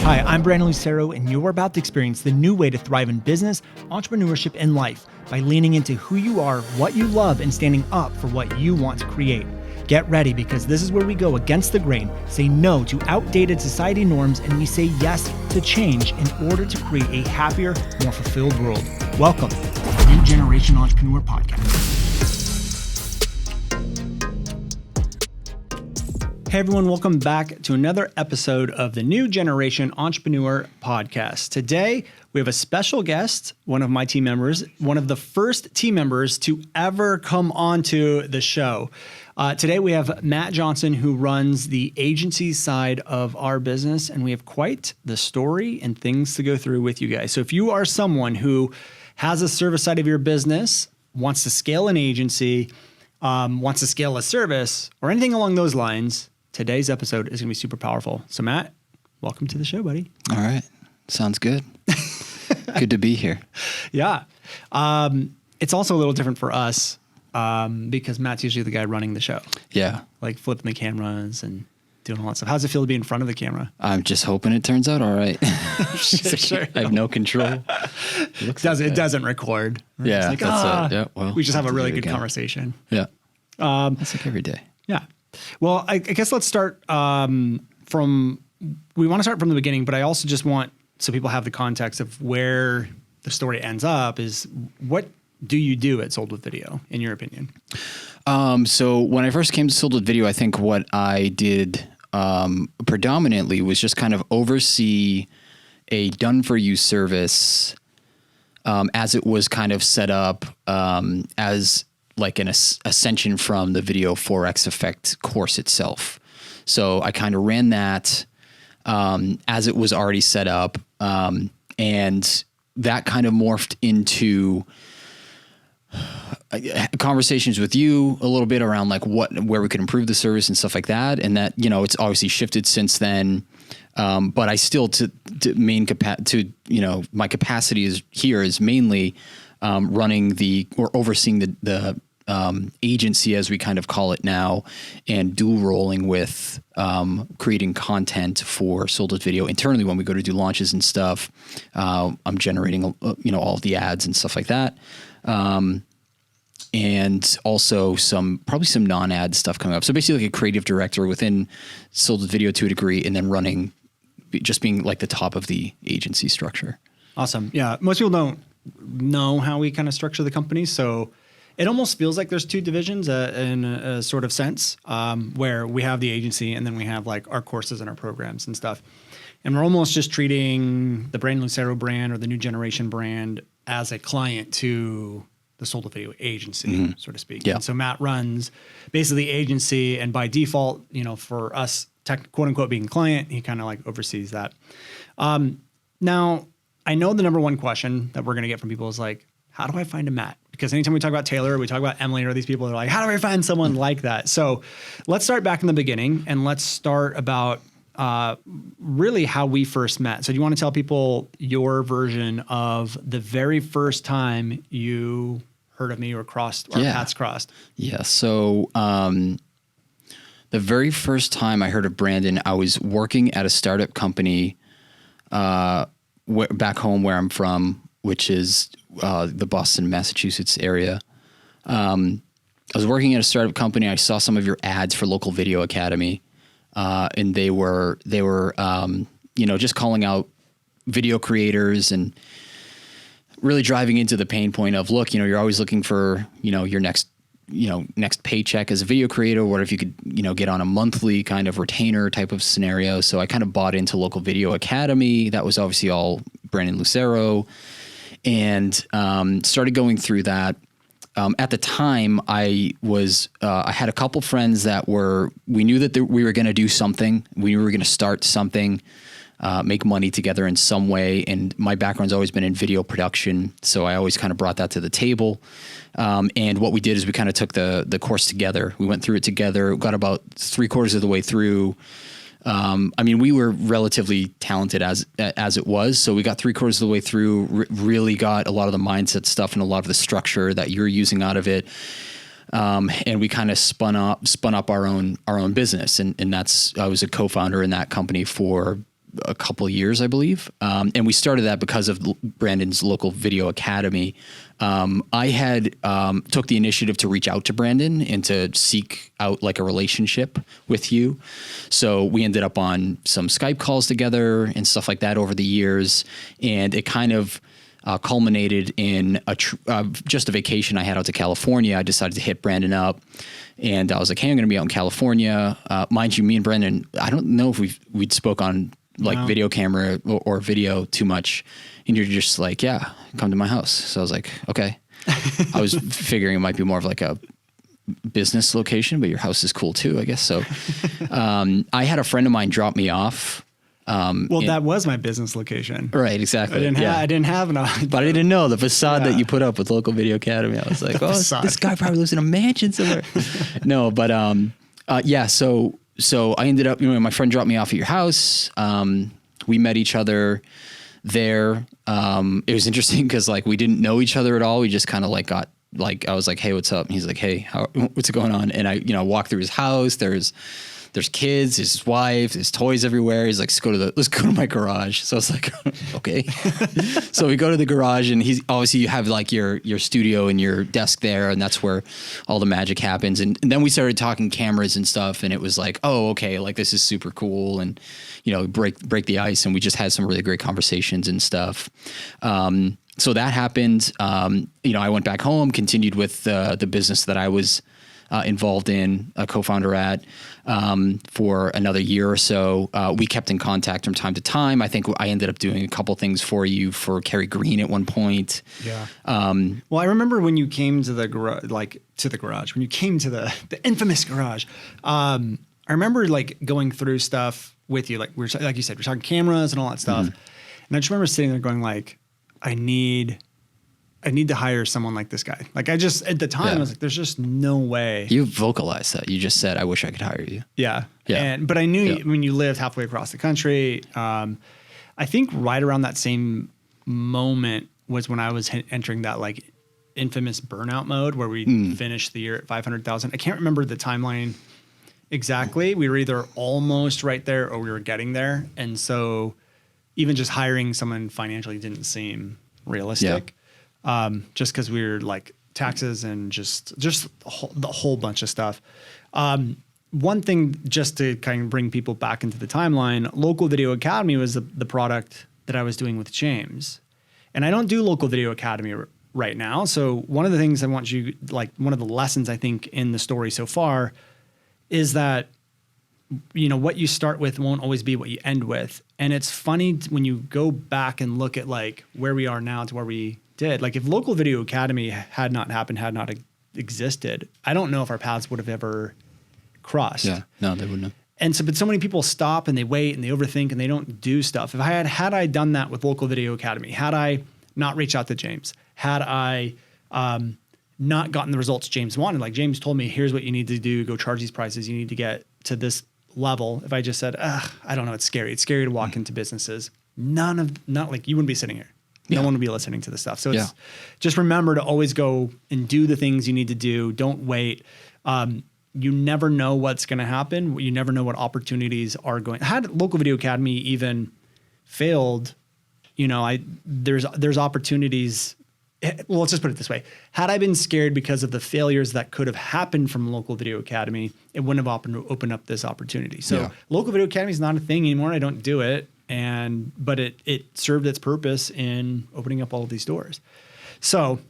Hi, I'm Brandon Lucero, and you're about to experience the new way to thrive in business, entrepreneurship, and life by leaning into who you are, what you love, and standing up for what you want to create. Get ready, because this is where we go against the grain, say no to outdated society norms, and we say yes to change in order to create a happier, more fulfilled world. Welcome to the New Generation Entrepreneur Podcast. Hey everyone, welcome back to another episode of the New Generation Entrepreneur Podcast. Today, we have a special guest, one of my team members, one of the first team members to ever come onto the show. Today, we have Matt Johnson, who runs the agency side of our business, and we have quite the story and things to go through with you guys. So if you are someone who has a service side of your business, wants to scale an agency, wants to scale a service, or anything along those lines, today's episode is going to be super powerful. So Matt, welcome to the show, buddy. All right. Sounds good. Good to be here. Yeah. It's also a little different for us because Matt's usually the guy running the show. Yeah. Like flipping the cameras and doing all that stuff. How's it feel to be in front of the camera? I'm just hoping it turns out all right. Sure. I have no control. It doesn't record. Right? Yeah, like, that's it. Yeah, well, we just have a really good conversation. Yeah. That's like every day. Yeah. Well, I guess let's start we want to start from the beginning, but I also just want, so people have the context of where the story ends up, is what do you do at Sold With Video, in your opinion? So when I first came to Sold With Video, I think what I did predominantly was just kind of oversee a done-for-you service as it was kind of set up as like an ascension from the Video 4X Effect course itself. So I kind of ran that as it was already set up, and that kind of morphed into conversations with you a little bit around like where we could improve the service and stuff like that. And that, you know, it's obviously shifted since then. But I still my capacity is mainly running or overseeing the agency, as we kind of call it now, and dual rolling with creating content for Sold With Video internally when we go to do launches and stuff. I'm generating all of the ads and stuff like that. And also probably some non-ad stuff coming up. So basically like a creative director within Sold With Video to a degree, and then just being like the top of the agency structure. Awesome. Yeah. Most people don't know how we kind of structure the company. So it almost feels like there's two divisions in a sort of sense, where we have the agency and then we have like our courses and our programs and stuff. And we're almost just treating the Brandon Lucero brand or the New Generation brand as a client to the Sold With Video agency, so to speak. Yeah. And so Matt runs basically the agency, and by default, for us, quote unquote, being client, he kind of like oversees that. Now, I know the number one question that we're going to get from people is like, how do I find a Matt? Because anytime we talk about Taylor, we talk about Emily, or these people are like, how do I find someone like that? So let's start back in the beginning, and let's start about really how we first met. So do you want to tell people your version of the very first time you heard of me or paths crossed? Yeah. So the very first time I heard of Brandon, I was working at a startup company back home where I'm from, which is the Boston, Massachusetts area. I was working at a startup company. I saw some of your ads for Local Video Academy, and they were just calling out video creators and really driving into the pain point of, look, you're always looking for your next paycheck as a video creator. What if you could get on a monthly kind of retainer type of scenario? So I kind of bought into Local Video Academy. That was obviously all Brandon Lucero. And started going through that. At the time, I had a couple friends that we knew that we were going to do something. We were going to start something, make money together in some way. And my background's always been in video production, so I always kind of brought that to the table. And what we did is we kind of took the course together. We went through it together, got about 3/4 of the way through. We were relatively talented as it was. So we got 3/4 of the way through, really got a lot of the mindset stuff and a lot of the structure that you're using out of it. And we kind of spun up our own business. And I was a co-founder in that company for a couple of years, I believe. And we started that because of Brandon's local video academy. I had took the initiative to reach out to Brandon and to seek out like a relationship with you. So we ended up on some Skype calls together and stuff like that over the years. And it kind of culminated in just a vacation I had out to California. I decided to hit Brandon up, and I was like, hey, I'm going to be out in California. Mind you, me and Brandon, I don't know if we'd spoke on like video camera or video too much. And you're just like, yeah, come to my house. So I was like, okay. I was figuring it might be more of like a business location, but your house is cool too, I guess. So I had a friend of mine drop me off. That was my business location. Right, exactly. I didn't have but I didn't know the facade that you put up with Local Video Academy. I was like, oh, this guy probably lives in a mansion somewhere. No, but so I ended up, my friend dropped me off at your house. We met each other there. It was interesting because like we didn't know each other at all. We just kind of like got like, I was like, hey, what's up? And he's like, hey, what's going on? And I, walked through his house. There's kids, his wife, his toys everywhere. He's like, let's go to my garage. So I was like, okay. So we go to the garage, and he's obviously, you have like your studio and your desk there, and that's where all the magic happens. And then we started talking cameras and stuff, and it was like, oh, okay, like this is super cool, and break the ice, and we just had some really great conversations and stuff. So that happened. I went back home, continued with the business that I was involved in, a co-founder at, for another year or so. We kept in contact from time to time. I think I ended up doing a couple things for you for Kerry Green at one point. Yeah. Well, I remember when you came to the garage, when you came to the infamous garage, I remember like going through stuff with you. Like like you said, we're talking cameras and all that stuff. Mm-hmm. And I just remember sitting there going like, I need to hire someone like this guy. Like at the time I was like, there's just no way. You vocalized that. You just said, I wish I could hire you. Yeah. Yeah. But I knew when you lived halfway across the country, I think right around that same moment was when I was entering that like infamous burnout mode where we finished the year at 500,000. I can't remember the timeline exactly. We were either almost right there or we were getting there. And so even just hiring someone financially didn't seem realistic. Yeah. Just because we were like taxes and just the whole bunch of stuff. One thing just to kind of bring people back into the timeline, Local Video Academy was the product that I was doing with James. And I don't do Local Video Academy right now. So one of the things I want you, like one of the lessons I think in the story so far is that, what you start with won't always be what you end with. And it's funny when you go back and look at like where we are now to where we did. Like if Local Video Academy had not existed, I don't know if our paths would have ever crossed. Yeah, no, they wouldn't have. And so, but so many people stop and they wait and they overthink and they don't do stuff. If I had I done that with Local Video Academy, had I not reached out to James, had I not gotten the results James wanted, like James told me, here's what you need to do, go charge these prices, you need to get to this level. If I just said, I don't know, it's scary. It's scary to walk into businesses. Not like you wouldn't be sitting here. No one would be listening to this stuff. So it's just remember to always go and do the things you need to do. Don't wait. You never know what's going to happen. You never know what opportunities are going. Had Local Video Academy even failed, there's opportunities. Well, let's just put it this way. Had I been scared because of the failures that could have happened from Local Video Academy, it wouldn't have opened up this opportunity. So Local Video Academy is not a thing anymore. I don't do it. But it served its purpose in opening up all of these doors. So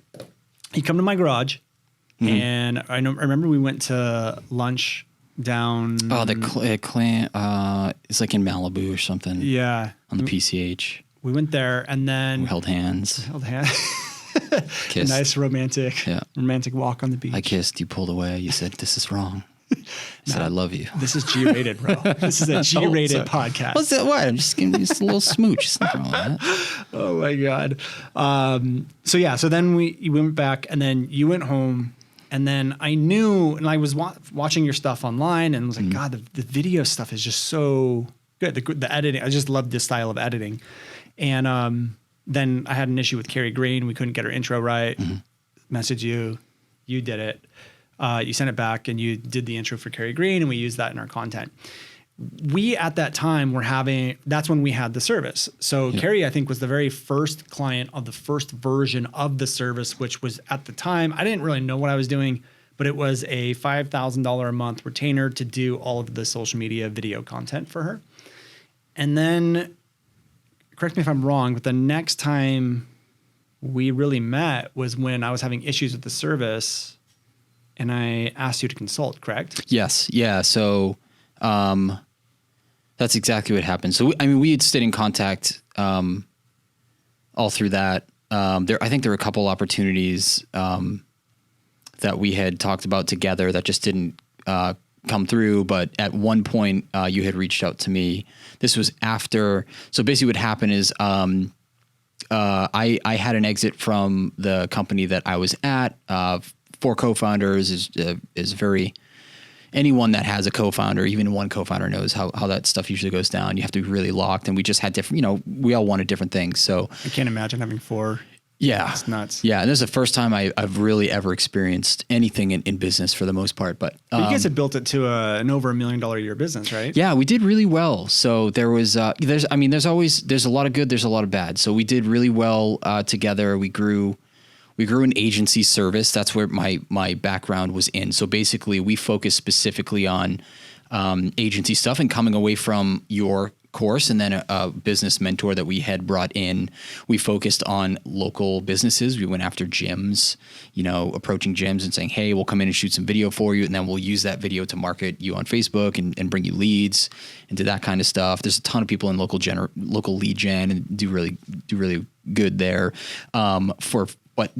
you come to my garage, and I remember we went to lunch down. Oh, the clan. It's like in Malibu or something. Yeah, on the PCH. We went there, and then we held hands. Kissed. Nice romantic walk on the beach. I kissed. You pulled away. You said, "This is wrong." I said, I love you. This is G-rated, bro. This is a G-rated podcast. What's that? What? I'm just giving you just a little smooch. It's nothing wrong with that. Oh my God. So then we went back, and then you went home, and then I knew, and I was watching your stuff online, and I was like, God, the video stuff is just so good. The editing, I just love this style of editing. And then I had an issue with Kerry Green. We couldn't get her intro right. Message you did it. You sent it back and you did the intro for Kerry Green, and we used that in our content. we at that time that's when we had the service. So Carrie, I think, was the very first client of the first version of the service, which was at the time, I didn't really know what I was doing, but it was a $5,000 a month retainer to do all of the social media video content for her. And then, correct me if I'm wrong, but the next time we really met was when I was having issues with the service and I asked you to consult, correct? Yes. Yeah. So, that's exactly what happened. So, we had stayed in contact, all through that. I think there were a couple opportunities, that we had talked about together that just didn't, come through. But at one point, you had reached out to me. This was after. So basically what happened is, I had an exit from the company that I was at. 4 co-founders is very, anyone that has a co-founder, even one co-founder knows how that stuff usually goes down. You have to be really locked, and we just had different, we all wanted different things. So I can't imagine having 4. Yeah. It's nuts. Yeah. And this is the first time I've really ever experienced anything in business for the most part. But you guys had built it to an over $1 million a year business, right? Yeah, we did really well. So there was, there's a lot of good, there's a lot of bad. So we did really well together. We grew an agency service. That's where my background was in. So basically we focused specifically on agency stuff, and coming away from your course and then a business mentor that we had brought in, we focused on local businesses. We went after gyms, approaching gyms and saying, hey, we'll come in and shoot some video for you, and then we'll use that video to market you on Facebook and bring you leads and do that kind of stuff. There's a ton of people in local lead gen and do really good there. But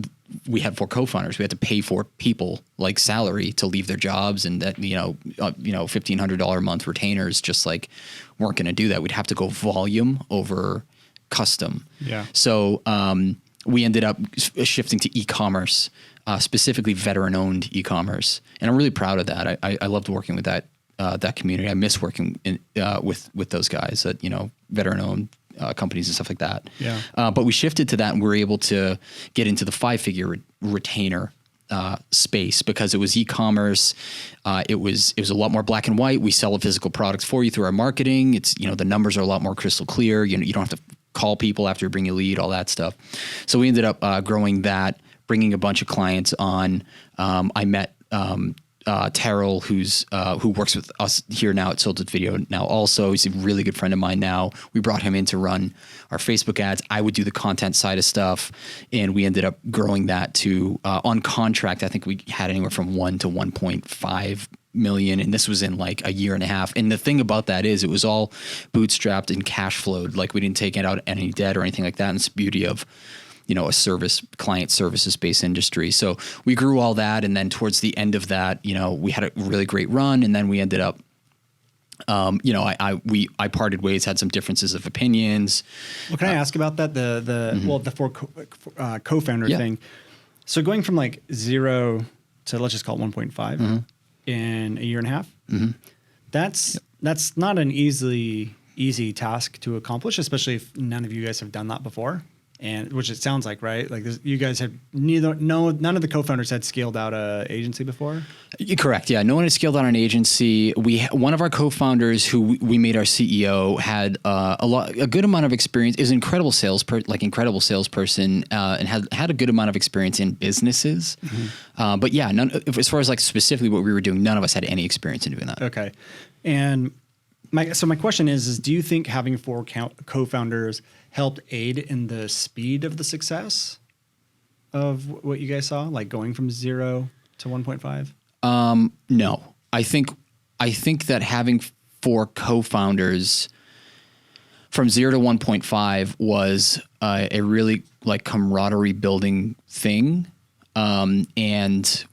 we had 4 co-founders. We had to pay 4 people like salary to leave their jobs, and that $1,500 a month retainers just like weren't going to do that. We'd have to go volume over custom. Yeah. So we ended up shifting to e-commerce, specifically veteran-owned e-commerce, and I'm really proud of that. I loved working with that community. I miss working with those guys that veteran-owned companies and stuff like that. Yeah. But we shifted to that, and we were able to get into the 5-figure retainer space because it was e-commerce. It was a lot more black and white. We sell a physical product for you through our marketing. It's, the numbers are a lot more crystal clear. You don't have to call people after you bring a lead, all that stuff. So we ended up growing that, bringing a bunch of clients on. I met Terrell, who works with us here now at Tilted Video now also. He's a really good friend of mine now. We brought him in to run our Facebook ads. I would do the content side of stuff, and we ended up growing that to, on contract, I think we had anywhere from 1 to 1.5 million, and this was in like a year and a half. And the thing about that is it was all bootstrapped and cash flowed. Like we didn't take out any debt or anything like that. And it's the beauty of a client services based industry. So we grew all that. And then towards the end of that, we had a really great run. And then we ended up, I parted ways, had some differences of opinions. Well, can I ask about that? The 4 co-founder thing. So going from like 0 to, let's just call it 1.5 in a year and a half, that's not an easy task to accomplish, especially if none of you guys have done that before. And which it sounds like, right? Like you guys had none of the co-founders had scaled out a agency before. Correct. Yeah. No one had scaled out an agency. One of our co-founders who we made our CEO had a good amount of experience, is an incredible salesperson, and had a good amount of experience in businesses. But yeah, as far as like specifically what we were doing, none of us had any experience in doing that. Okay. And my question is do you think having 4 co-founders helped aid in the speed of the success of what you guys saw, like going from 0 to 1.5? No, I think that having 4 co-founders from 0 to 1.5 was a really like camaraderie building thing. And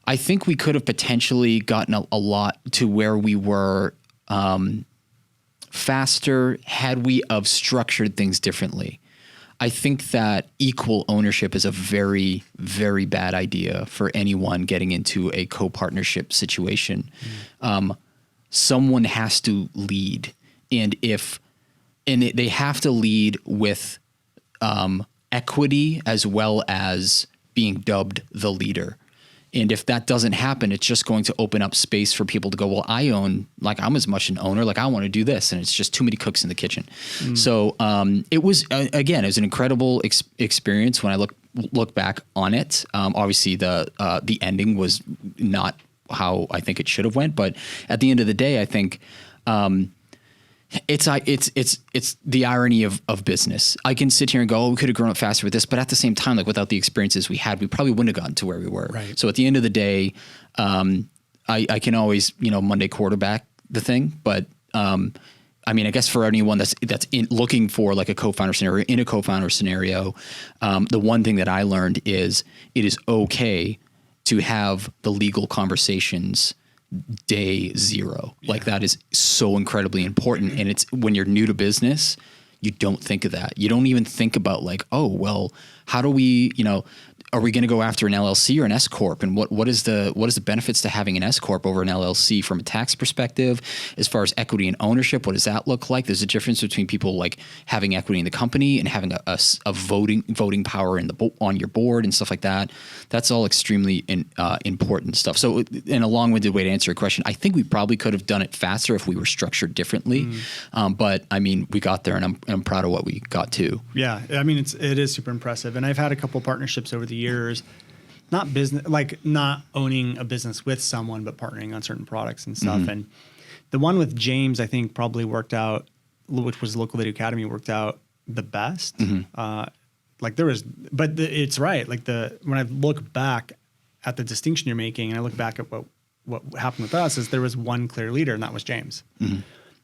I think we could have potentially gotten a lot to where we were faster had we have structured things differently. I think that equal ownership is a very, very bad idea for anyone getting into a co-partnership situation. Someone has to lead, and they have to lead with equity as well as being dubbed the leader. And if that doesn't happen, it's just going to open up space for people to go, well, I'm as much an owner, like I want to do this. And it's just too many cooks in the kitchen. So it was, again, it was an incredible experience when I look back on it. Obviously the ending was not how I think it should have went. But at the end of the day, I think it's the irony of business. I can sit here and go, oh, we could have grown up faster with this, but at the same time, like without the experiences we had, we probably wouldn't have gotten to where we were. Right. So at the end of the day, I can always, Monday quarterback the thing, but I mean, I guess for anyone that's looking for like a co-founder scenario, in a co-founder scenario, the one thing that I learned is it is okay to have the legal conversations day zero. Yeah. Like that is so incredibly important. And it's when you're new to business, you don't think of that. You don't even think about like, oh, well, how do we, are we going to go after an LLC or an S Corp? And what is the benefits to having an S Corp over an LLC from a tax perspective? As far as equity and ownership, what does that look like? There's a difference between people like having equity in the company and having a voting power on your board and stuff like that. That's all extremely important stuff. So in a long-winded way to answer your question, I think we probably could have done it faster if we were structured differently. But I mean, we got there, and I'm proud of what we got to. Yeah, I mean, it is super impressive, and I've had a couple partnerships over the years, not business, like not owning a business with someone, but partnering on certain products and stuff. And the one with James, I think probably worked out, which was Local Video Academy, worked out the best. Like there was, but it's right. Like when I look back at the distinction you're making, and I look back at what happened with us, is there was one clear leader, and that was James.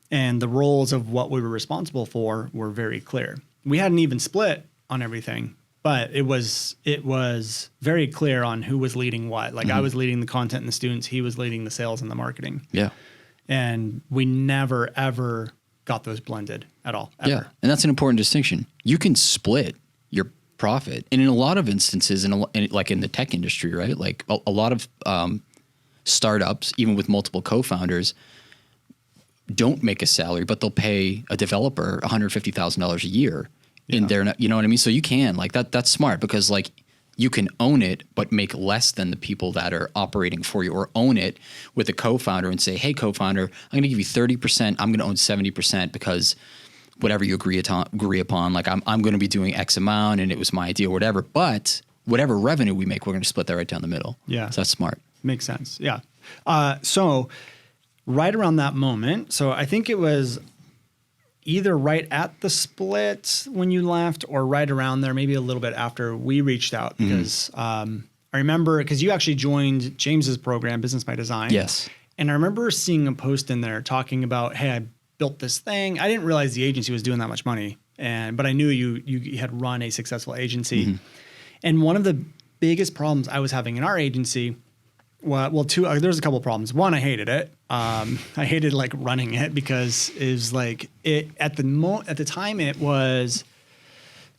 And the roles of what we were responsible for were very clear. We hadn't even split on everything, but it was very clear on who was leading what. Like I was leading the content and the students, he was leading the sales and the marketing. Yeah. And we never, ever got those blended at all. Ever. Yeah. And that's an important distinction. You can split your profit. And in a lot of instances, like in the tech industry, right? Like a lot of startups, even with multiple co-founders, don't make a salary, but they'll pay a developer $150,000 a year in their, you know what I mean? So you can like that's smart, because like you can own it, but make less than the people that are operating for you, or own it with a co-founder and say, hey, co-founder, I'm going to give you 30%. I'm going to own 70% because whatever you agree upon, like I'm going to be doing X amount and it was my idea or whatever, but whatever revenue we make, we're going to split that right down the middle. Yeah. So that's smart. Makes sense. Yeah. So right around that moment, so I think it was either right at the split when you left or right around there, maybe a little bit after we reached out, because I remember, because you actually joined James's program, Business by Design. Yes. And I remember seeing a post in there talking about, hey, I built this thing. I didn't realize the agency was doing that much money, but I knew you had run a successful agency. And one of the biggest problems I was having in our agency, there's a couple of problems. One, I hated it. I hated like running it, because it was like at the time it was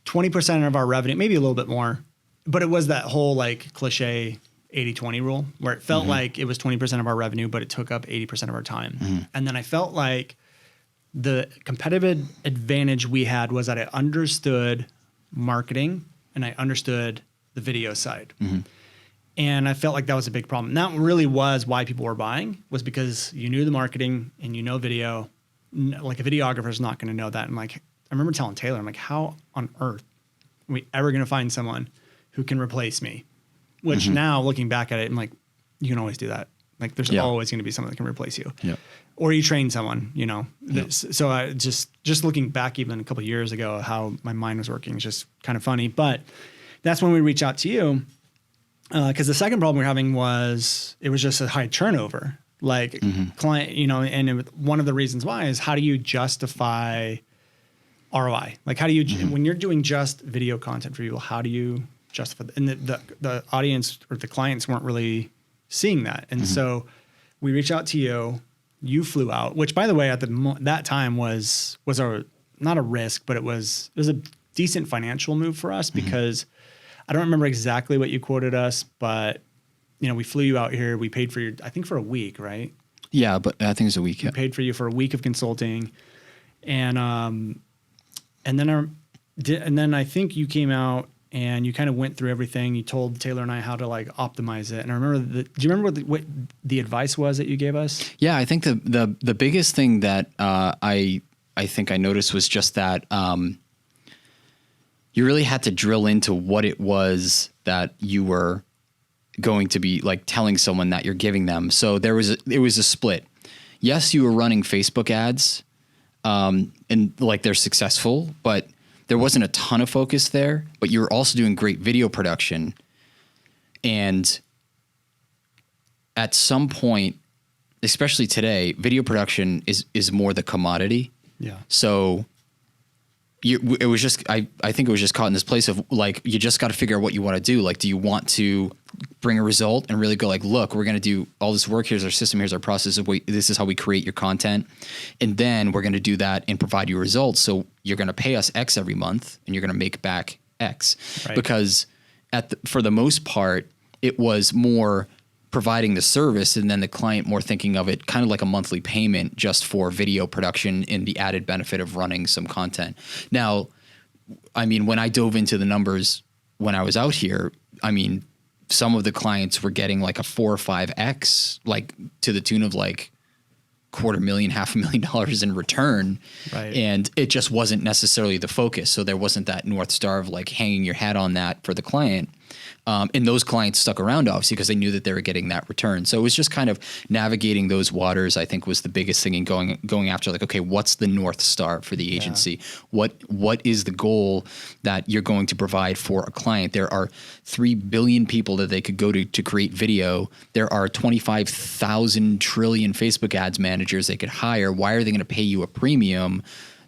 20% of our revenue, maybe a little bit more, but it was that whole like cliche 80-20 rule, where it felt like it was 20% of our revenue, but it took up 80% of our time. And then I felt like the competitive advantage we had was that I understood marketing and I understood the video side. And I felt like that was a big problem. And that really was why people were buying, was because you knew the marketing and you know video. Like a videographer is not going to know that. And like, I remember telling Taylor, I'm like, how on earth are we ever going to find someone who can replace me? Which now looking back at it, I'm like, you can always do that. Like there's always going to be someone that can replace you. Or you train someone, So I just looking back even a couple of years ago, how my mind was working is just kind of funny. But that's when we reached out to you. Because the second problem we were having was it was just a high turnover, like client, and one of the reasons why is, how do you justify ROI? Like how do you, when you're doing just video content for people, how do you justify that? And the audience or the clients weren't really seeing that. And so we reached out to you, you flew out, which by the way, at that time was not a risk, but it was a decent financial move for us, because I don't remember exactly what you quoted us, but we flew you out here. We paid for I think for a week, right? Yeah, but I think it's a week. We paid for you for a week of consulting, and then I think you came out and you kind of went through everything. You told Taylor and I how to like optimize it. And I remember do you remember what the advice was that you gave us? Yeah, I think the biggest thing that I think I noticed was just that you really had to drill into what it was that you were going to be like telling someone that you're giving them. So it was a split. Yes, you were running Facebook ads, and like they're successful, but there wasn't a ton of focus there. But you were also doing great video production, and at some point, especially today, video production is more the commodity. Yeah. So it was just, I think it was just caught in this place of like, you just got to figure out what you want to do. Like, do you want to bring a result and really go like, look, we're going to do all this work. Here's our system. Here's our process. This is how we create your content. And then we're going to do that and provide you results. So you're going to pay us X every month and you're going to make back X. Right. Because for the most part, it was more providing the service and then the client more thinking of it kind of like a monthly payment just for video production and the added benefit of running some content. Now, I mean, when I dove into the numbers when I was out here, I mean, some of the clients were getting like a 4 or 5x, like to the tune of like $250,000, $500,000 in return. Right. And it just wasn't necessarily the focus. So there wasn't that North Star of like hanging your hat on that for the client. And those clients stuck around obviously because they knew that they were getting that return. So it was just kind of navigating those waters, I think, was the biggest thing in going after like, okay, what's the North Star for the agency? Yeah. What is the goal that you're going to provide for a client? There are 3 billion people that they could go to create video. There are 25,000 trillion Facebook ads managers they could hire. Why are they going to pay you a premium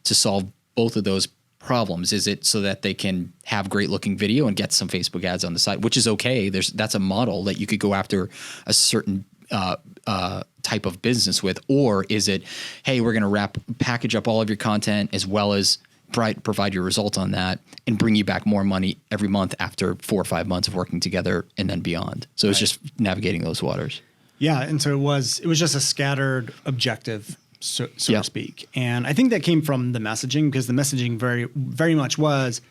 to solve both of those problems? Is it so that they can have great looking video and get some Facebook ads on the side, which is okay. That's a model that you could go after a certain type of business with, or is it, hey, we're going to package up all of your content as well as provide your result on that and bring you back more money every month after 4 or 5 months of working together and then beyond. So it's just navigating those waters. Yeah, and so it was just a scattered objective, so to speak. And I think that came from the messaging, because the messaging very, very much was,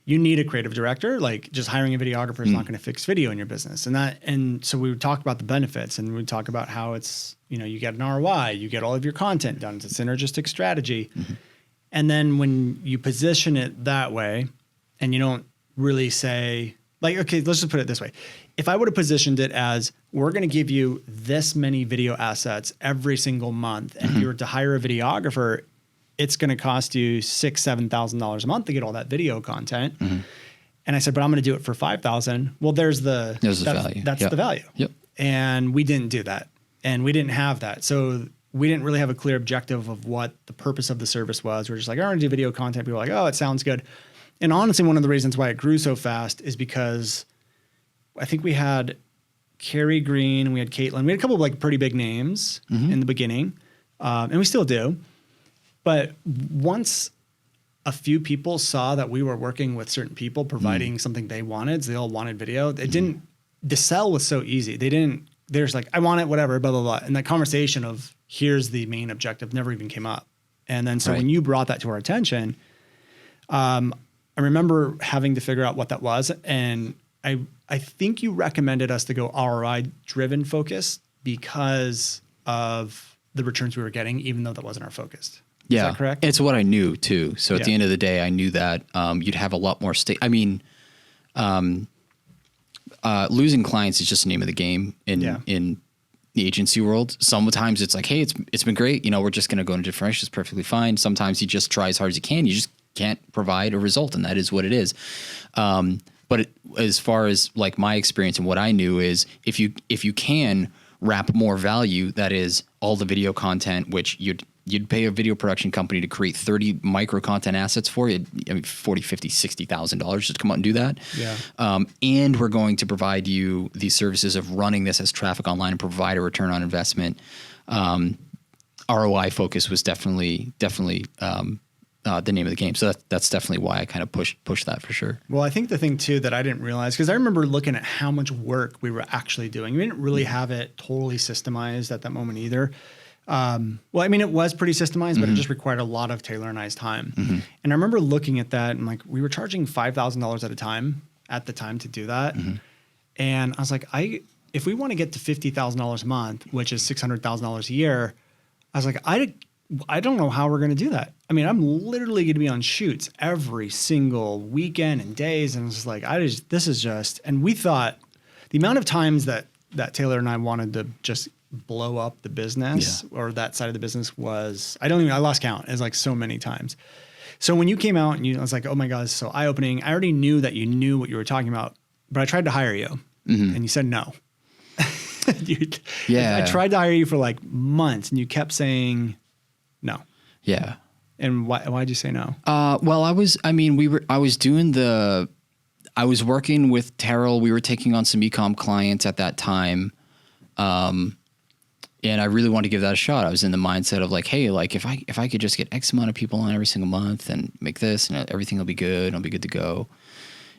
you need a creative director. Like, just hiring a videographer is not going to fix video in your business. And so we would talk about the benefits, and we would talk about how it's, you get an ROI, you get all of your content done. It's a synergistic strategy. Mm-hmm. And then when you position it that way, and you don't really say, like, okay, let's just put it this way. If I would have positioned it as, we're going to give you this many video assets every single month, and if you were to hire a videographer, it's going to cost you $6,000-$7,000 a month to get all that video content. Mm-hmm. And I said, but I'm going to do it for $5,000. Well, there's the value. That's the value. Yep. And we didn't do that, and we didn't have that. So we didn't really have a clear objective of what the purpose of the service was. We're just like, I want to do video content. People were like, oh, it sounds good. And honestly, one of the reasons why it grew so fast is because I think we had Carrie Green, and we had Caitlin. We had a couple of like pretty big names in the beginning, and we still do. But once a few people saw that we were working with certain people, providing something they wanted, so they all wanted video. It didn't. The sell was so easy. They're just like, I want it, whatever, blah blah blah. And that conversation of, here's the main objective, never even came up. And then so when you brought that to our attention, I remember having to figure out what that was, and I think you recommended us to go ROI driven focus because of the returns we were getting, even though that wasn't our focus. Yeah. Is that correct? It's what I knew too. So at the end of the day, I knew that you'd have a lot more losing clients is just the name of the game in the agency world. Sometimes it's like, hey, it's been great. We're just going to go in a different direction. It's perfectly fine. Sometimes you just try as hard as you can. You just can't provide a result, and that is what it is. But as far as like my experience and what I knew is, if you can wrap more value, that is all the video content, which you'd pay a video production company to create 30 micro content assets for you, $40,000, $50,000, $60,000 just to come out and do that. Yeah. And we're going to provide you these services of running this as traffic online and provide a return on investment. ROI focus was definitely the name of the game. So that's definitely why I kind of push that for sure. Well, I think the thing too that I didn't realize, because I remember looking at how much work we were actually doing. We didn't really have it totally systemized at that moment either. Well, I mean, it was pretty systemized, but it just required a lot of Taylor and I's time. And I remember looking at that and like, we were charging $5,000 at the time to do that. And I was like, if we want to get to $50,000 a month, which is $600,000 a year, I was like, I don't know how we're going to do that. I mean, I'm literally going to be on shoots every single weekend and days. And it's just like, and we thought the amount of times that Taylor and I wanted to just blow up the business or that side of the business was, I lost count. It's like so many times. So when you came out and I was like, oh my God, it's so eye opening. I already knew that you knew what you were talking about, but I tried to hire you and you said no. I tried to hire you for like months and you kept saying no. Yeah. And why'd you say no? Well, I was working with Terrell. We were taking on some e-com clients at that time. And I really wanted to give that a shot. I was in the mindset of like, hey, like if I could just get X amount of people on every single month and make this and everything will be good. I'll be good to go.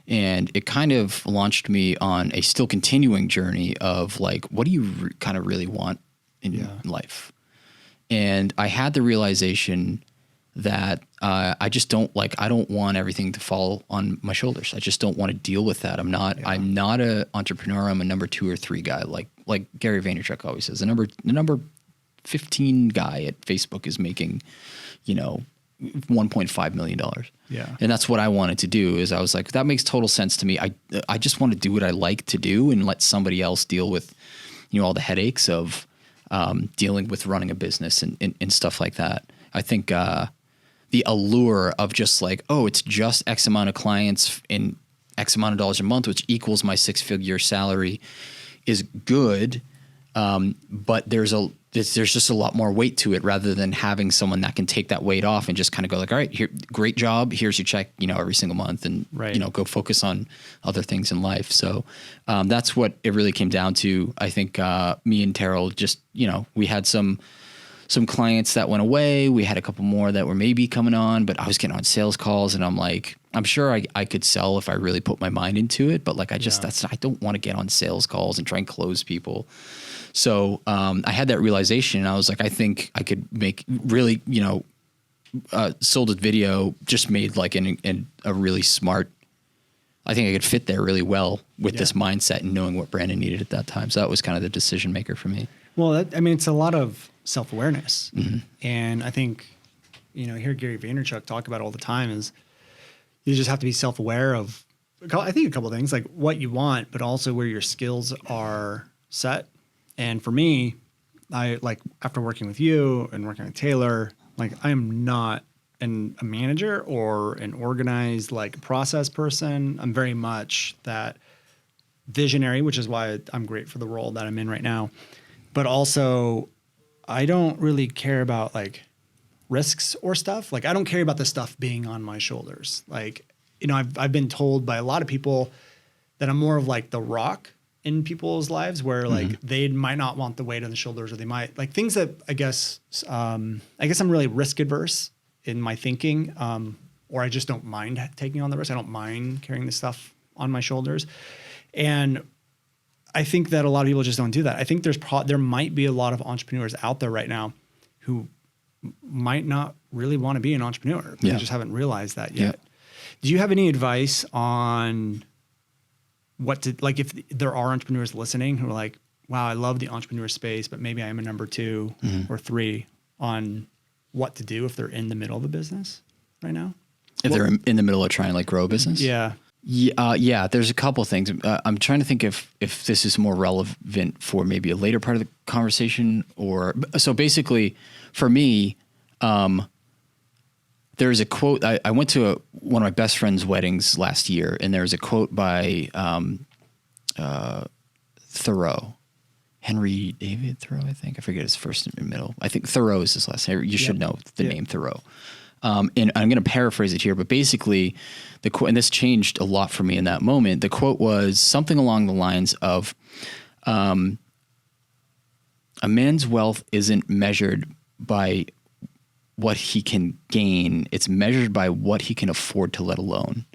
And it kind of launched me on a still continuing journey of like, what do you kind of really want in life? And I had the realization that I don't want everything to fall on my shoulders. I just don't want to deal with that. I'm not an entrepreneur. I'm a number 2 or 3 guy. Like Gary Vaynerchuk always says, the number 15 guy at Facebook is making, $1.5 million. Yeah. And that's what I wanted to do is I was like, that makes total sense to me. I just want to do what I like to do and let somebody else deal with, all the headaches of dealing with running a business and stuff like that. I think the allure of just like, oh, it's just X amount of clients in X amount of dollars a month, which equals my 6-figure salary is good. But there's just a lot more weight to it rather than having someone that can take that weight off and just kind of go like, all right, here, great job. Here's your check, every single month and, go focus on other things in life. So that's what it really came down to. I think me and Terrell just, we had some clients that went away. We had a couple more that were maybe coming on, but I was getting on sales calls and I'm like, I'm sure I could sell if I really put my mind into it. But like, I don't want to get on sales calls and try and close people. So I had that realization and I was like, I think I could make really, Sold With Video just made like a really smart, I think I could fit there really well with this mindset and knowing what Brandon needed at that time. So that was kind of the decision maker for me. Well, it's a lot of self-awareness. And I think, I hear Gary Vaynerchuk talk about it all the time is you just have to be self-aware of, I think a couple of things like what you want, but also where your skills are set. And for me, I like after working with you and working with Taylor, like I am not a manager or an organized like process person. I'm very much that visionary, which is why I'm great for the role that I'm in right now. But also I don't really care about like risks or stuff. Like I don't care about the stuff being on my shoulders. Like, I've been told by a lot of people that I'm more of like the rock in people's lives where like they might not want the weight on the shoulders or they might like things that I guess I'm really risk adverse in my thinking. Or I just don't mind taking on the risk. I don't mind carrying the stuff on my shoulders. And I think that a lot of people just don't do that. I think there might be a lot of entrepreneurs out there right now who might not really want to be an entrepreneur. They just haven't realized that yet. Yeah. Do you have any advice on what to, like if there are entrepreneurs listening who are like, wow, I love the entrepreneur space, but maybe I am a number 2 or 3 on what to do if they're in the middle of a business right now? If they're in the middle of trying to like grow a business? Yeah. Yeah, there's a couple of things. I'm trying to think if this is more relevant for maybe a later part of the conversation so basically for me, there's a quote. I went to one of my best friend's weddings last year, and there's a quote by Thoreau, Henry David Thoreau, I think. I forget his first and middle. I think Thoreau is his last name. You should know the name Thoreau. And I'm going to paraphrase it here, but basically the quote, and this changed a lot for me in that moment. The quote was something along the lines of, a man's wealth isn't measured by what he can gain. It's measured by what he can afford to let alone.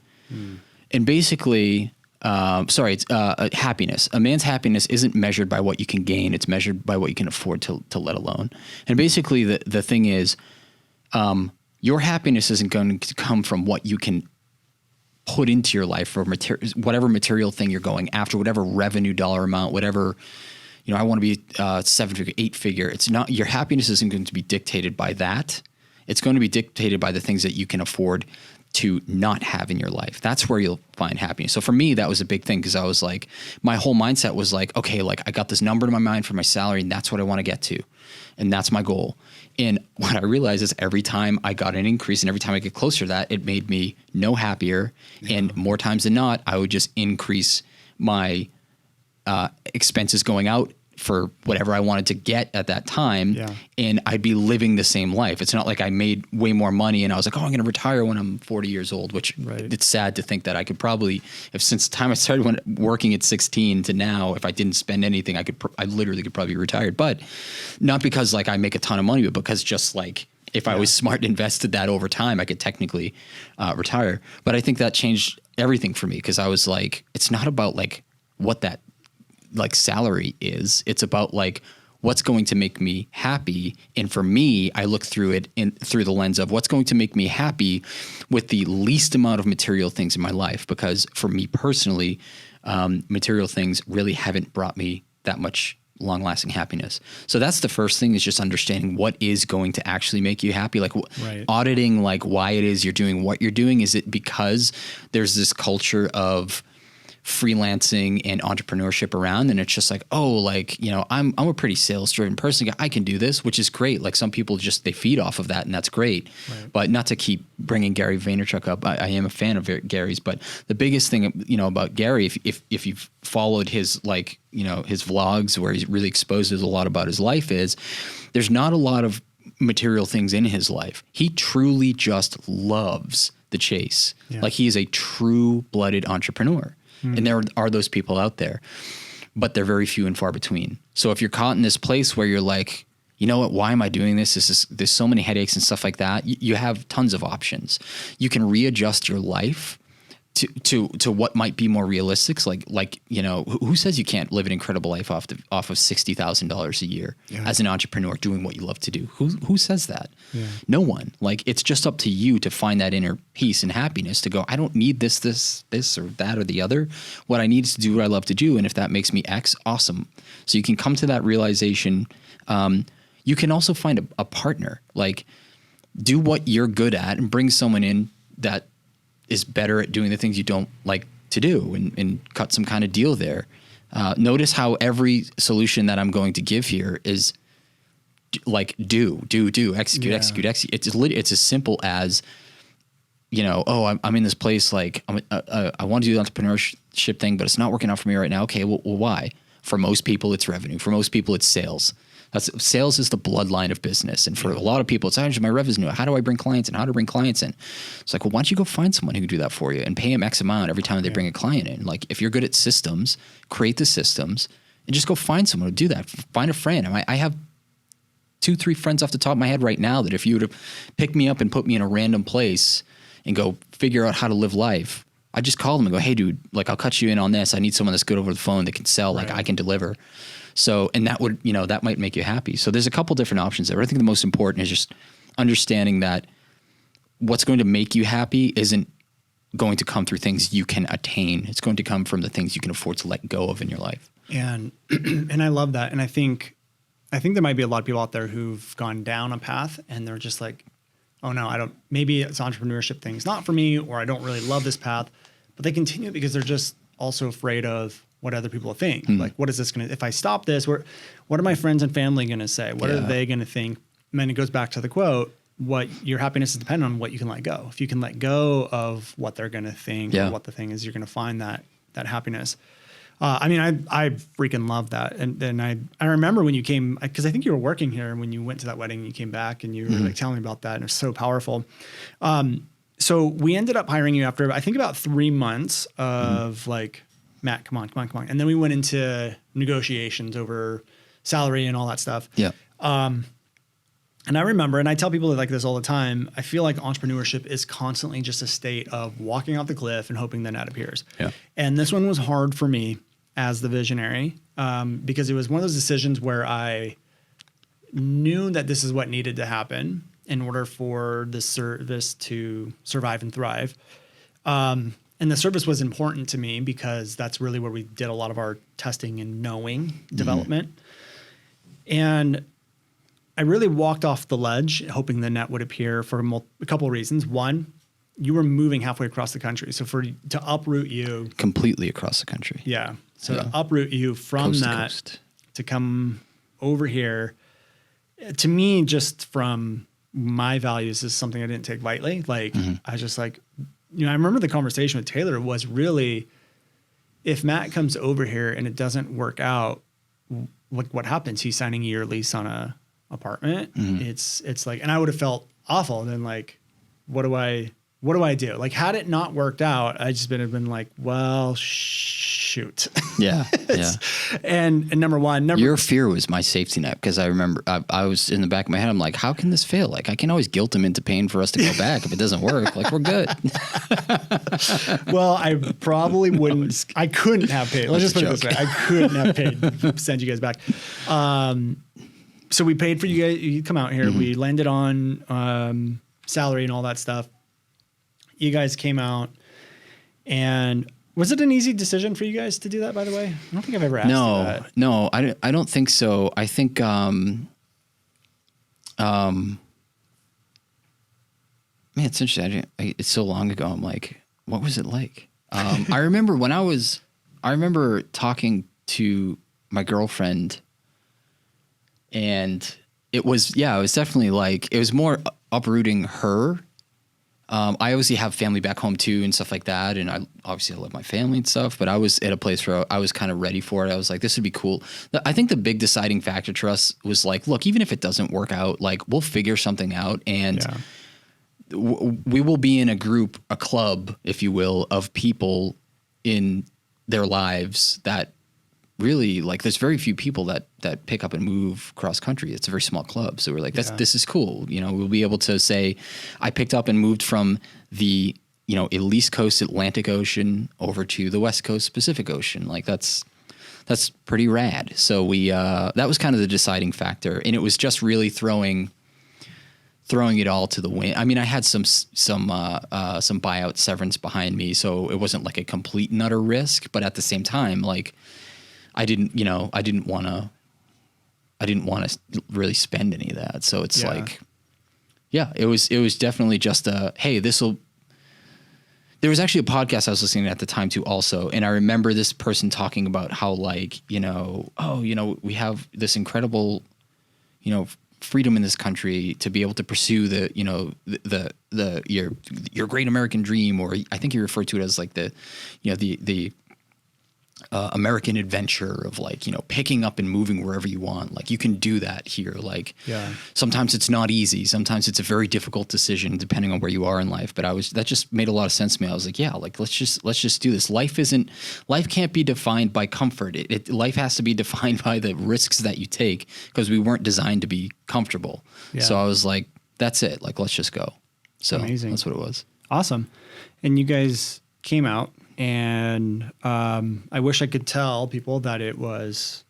And basically, It's happiness. A man's happiness isn't measured by what you can gain. It's measured by what you can afford to let alone. And basically the thing is, your happiness isn't going to come from what you can put into your life or whatever material thing you're going after, whatever revenue dollar amount, whatever, I want to be 7-figure, 8-figure. It's not, your happiness isn't going to be dictated by that. It's going to be dictated by the things that you can afford to not have in your life. That's where you'll find happiness. So for me, that was a big thing because I was like, my whole mindset was like, okay, like I got this number in my mind for my salary and that's what I want to get to. And that's my goal. And what I realized is every time I got an increase and every time I get closer to that, it made me no happier. Yeah. And more times than not, I would just increase my expenses going out for whatever I wanted to get at that time. Yeah. And I'd be living the same life. It's not like I made way more money and I was like, oh, I'm going to retire when I'm 40 years old, which It's sad to think that I could probably, if since the time I started working at 16 to now, if I didn't spend anything, I literally could probably be retired, but not because like I make a ton of money, but because just like, if I was smart and invested that over time, I could technically retire. But I think that changed everything for me because I was like, it's not about like what that like salary is. It's about like what's going to make me happy. And for me, I look through it through the lens of what's going to make me happy with the least amount of material things in my life. Because for me personally, material things really haven't brought me that much long-lasting happiness. So that's the first thing, is just understanding what is going to actually make you happy. Like auditing like why it is you're doing what you're doing. Is it because there's this culture of freelancing and entrepreneurship around, and it's just like, oh, like, I'm a pretty sales driven person. I can do this, which is great. Like some people just, they feed off of that, and that's great. But not to keep bringing Gary Vaynerchuk up. I am a fan of Gary's, but the biggest thing, about Gary, if you've followed his, like, his vlogs where he really exposes a lot about his life, is there's not a lot of material things in his life. He truly just loves the chase. Yeah. Like he is a true blooded entrepreneur. And there are those people out there, but they're very few and far between. So if you're caught in this place where you're like, you know what, why am I doing this? There's so many headaches and stuff like that. You have tons of options. You can readjust your life to what might be more realistic. Like who says you can't live an incredible life off of $60,000 a year as an entrepreneur doing what you love to do? Who says that? Yeah. No one. Like, it's just up to you to find that inner peace and happiness to go, I don't need this or that or the other. What I need is to do what I love to do. And if that makes me X, awesome. So you can come to that realization. You can also find a partner, like do what you're good at and bring someone in that is better at doing the things you don't like to do, and cut some kind of deal there. Notice how every solution that I'm going to give here is like execute. It's as simple as, I'm in this place, like I want to do the entrepreneurship thing, but it's not working out for me right now. Okay, well, why? For most people, it's revenue. For most people, it's sales. Sales is the bloodline of business. And for a lot of people, it's actually my revenue. How do I bring clients in? How to bring clients in? It's like, well, why don't you go find someone who can do that for you and pay them X amount every time they bring a client in? Like, if you're good at systems, create the systems and just go find someone to do that. Find a friend. I have 2-3 friends off the top of my head right now that if you were to pick me up and put me in a random place and go figure out how to live life, I just call them and go, hey, dude, like, I'll cut you in on this. I need someone that's good over the phone that can sell. Like, I can deliver. So, and that would, that might make you happy. So there's a couple different options there. I think the most important is just understanding that what's going to make you happy isn't going to come through things you can attain. It's going to come from the things you can afford to let go of in your life. And I love that. And I think there might be a lot of people out there who've gone down a path and they're just like, oh no, maybe it's entrepreneurship thing. It's not for me, or I don't really love this path, but they continue because they're just also afraid of what other people think. Like, what is this going to, if I stop this, what are my friends and family going to say? What are they going to think? And then it goes back to the quote, your happiness is dependent on what you can let go. If you can let go of what they're going to think or what the thing is, you're going to find that happiness. I freaking love that. And I remember when you came, because I think you were working here when you went to that wedding, you came back and you were like telling me about that, and it was so powerful. So we ended up hiring you after, I think, about 3 months of like, Matt, come on. And then we went into negotiations over salary and all that stuff. Yeah. And I remember, and I tell people like this all the time, I feel like entrepreneurship is constantly just a state of walking off the cliff and hoping the net appears. Yeah. And this one was hard for me as the visionary because it was one of those decisions where I knew that this is what needed to happen in order for the service to survive and thrive. And the service was important to me because that's really where we did a lot of our testing and knowing development. And I really walked off the ledge hoping the net would appear for a couple of reasons. One, you were moving halfway across the country. So to uproot you completely across the country. Yeah. So to uproot you from coast that to come over here, to me, just from my values is something I didn't take lightly. Like I was just like, I remember the conversation with Taylor was really, if Matt comes over here and it doesn't work out, like what happens? He's signing a year lease on a apartment. It's like, and I would have felt awful. And then like, what do I do? Like, had it not worked out, I just been like, well, shoot. Yeah. Yeah. And number one, your fear was my safety net. Cause I remember I was in the back of my head. I'm like, how can this fail? Like I can always guilt him into paying for us to go back. If it doesn't work, like we're good. Well, I probably wouldn't, I couldn't have paid. Let's just put it this way. I couldn't have paid to send you guys back. So we paid for you guys. You come out here. We landed on salary and all that stuff. You guys came out, and was it an easy decision for you guys to do that? By the way, I don't think I've ever asked you that. No, I don't think so. I think man, it's interesting. It's so long ago. I'm like, what was it like? I remember talking to my girlfriend. And it was definitely like, it was more uprooting her. I obviously have family back home too and stuff like that. And I love my family and stuff, but I was at a place where I was kind of ready for it. I was like, this would be cool. I think the big deciding factor to us was like, look, even if it doesn't work out, like we'll figure something out and we will be in a club, if you will, of people in their lives that really like there's very few people that pick up and move cross country. It's a very small club. So we're like, this is cool. We'll be able to say I picked up and moved from the, East Coast Atlantic Ocean over to the West Coast Pacific Ocean. Like that's pretty rad. So we, that was kind of the deciding factor. And it was just really throwing it all to the wind. I mean, I had some buyout severance behind me. So it wasn't like a complete and utter risk, but at the same time, like, I didn't want to really spend any of that. So it's like, it was definitely just hey, there was actually a podcast I was listening to at the time too also. And I remember this person talking about how like, we have this incredible, freedom in this country to be able to pursue your great American dream, or I think he referred to it as like the American adventure of like, picking up and moving wherever you want. Like you can do that here. Like sometimes it's not easy. Sometimes it's a very difficult decision depending on where you are in life. But that just made a lot of sense to me. I was like, let's just do this. Life can't be defined by comfort. Life has to be defined by the risks that you take because we weren't designed to be comfortable. Yeah. So I was like, that's it. Like, let's just go. So Amazing. That's what it was. Awesome. And you guys came out. And I wish I could tell people that it was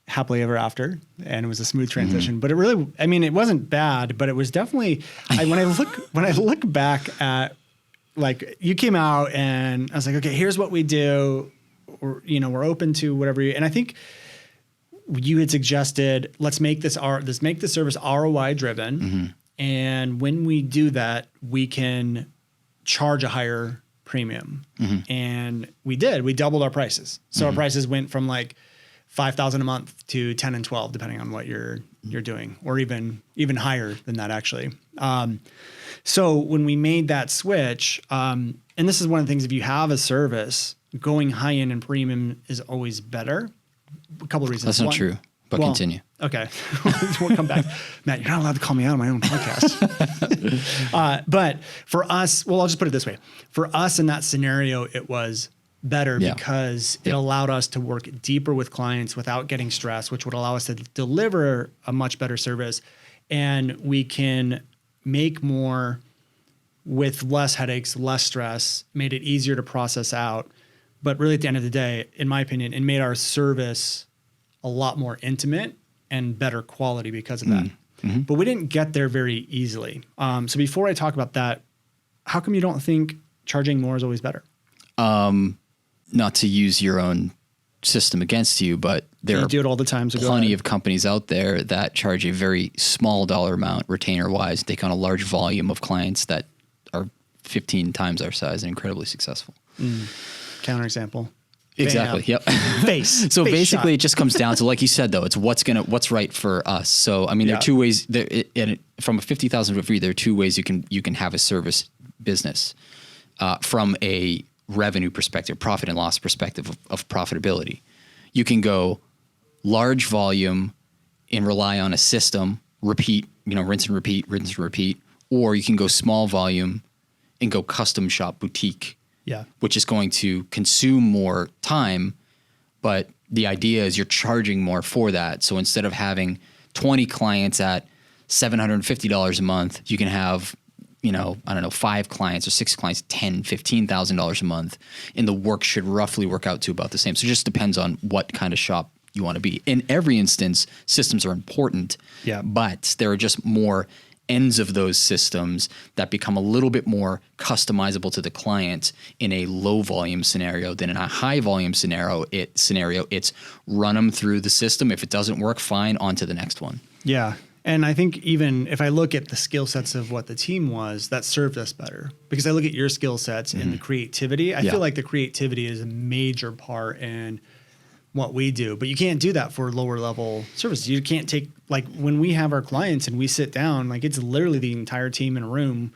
happily ever after and it was a smooth transition, but it really, it wasn't bad, but it was definitely, when I look back at like you came out and I was like, okay, here's what we do. We're open to whatever and I think you had suggested, let's make the service ROI driven. And when we do that, we can charge a higher premium. And we doubled our prices. So our prices went from like $5,000 a month to 10 and 12, depending on what you're doing, or even higher than that actually. So when we made that switch, and this is one of the things, if you have a service, going high end and premium is always better. A couple of reasons. That's not true. But continue. Okay. We'll come back. Matt, you're not allowed to call me out on my own podcast. But for us, I'll just put it this way. For us in that scenario, it was better because it allowed us to work deeper with clients without getting stressed, which would allow us to deliver a much better service and we can make more with less headaches, less stress, made it easier to process out. But really at the end of the day, in my opinion, it made our service a lot more intimate and better quality because of that. Mm-hmm. But we didn't get there very easily. So before I talk about that, how come you don't think charging more is always better? Not to use your own system against you, but there You are do it all the time. So go plenty ahead. of companies out there that charge a very small dollar amount retainer wise, take on a large volume of clients that are 15 times our size and incredibly successful. Counterexample. Exactly. Bam. Yep. Face. So Face basically, shot. it just comes down to, like you said, though, it's what's right for us. So I mean, there are two ways. From a 50,000 foot view, there are two ways you can have a service business from a revenue perspective, profit and loss perspective of profitability. You can go large volume and rely on a system, repeat, rinse and repeat, or you can go small volume and go custom shop boutique. Yeah. Which is going to consume more time, but the idea is you're charging more for that. So instead of having 20 clients at $750 a month, you can have, 5 clients or 6 clients, $10,000, $15,000 a month, and the work should roughly work out to about the same. So it just depends on what kind of shop you want to be. In every instance, systems are important, but there are just more ends of those systems that become a little bit more customizable to the client in a low volume scenario than in a high volume scenario. It's run them through the system. If it doesn't work, fine, on to the next one. Yeah. And I think even if I look at the skill sets of what the team was, that served us better because I look at your skill sets and the creativity. I feel like the creativity is a major part in what we do, but you can't do that for lower level services. You can't take, like when we have our clients and we sit down, like it's literally the entire team in a room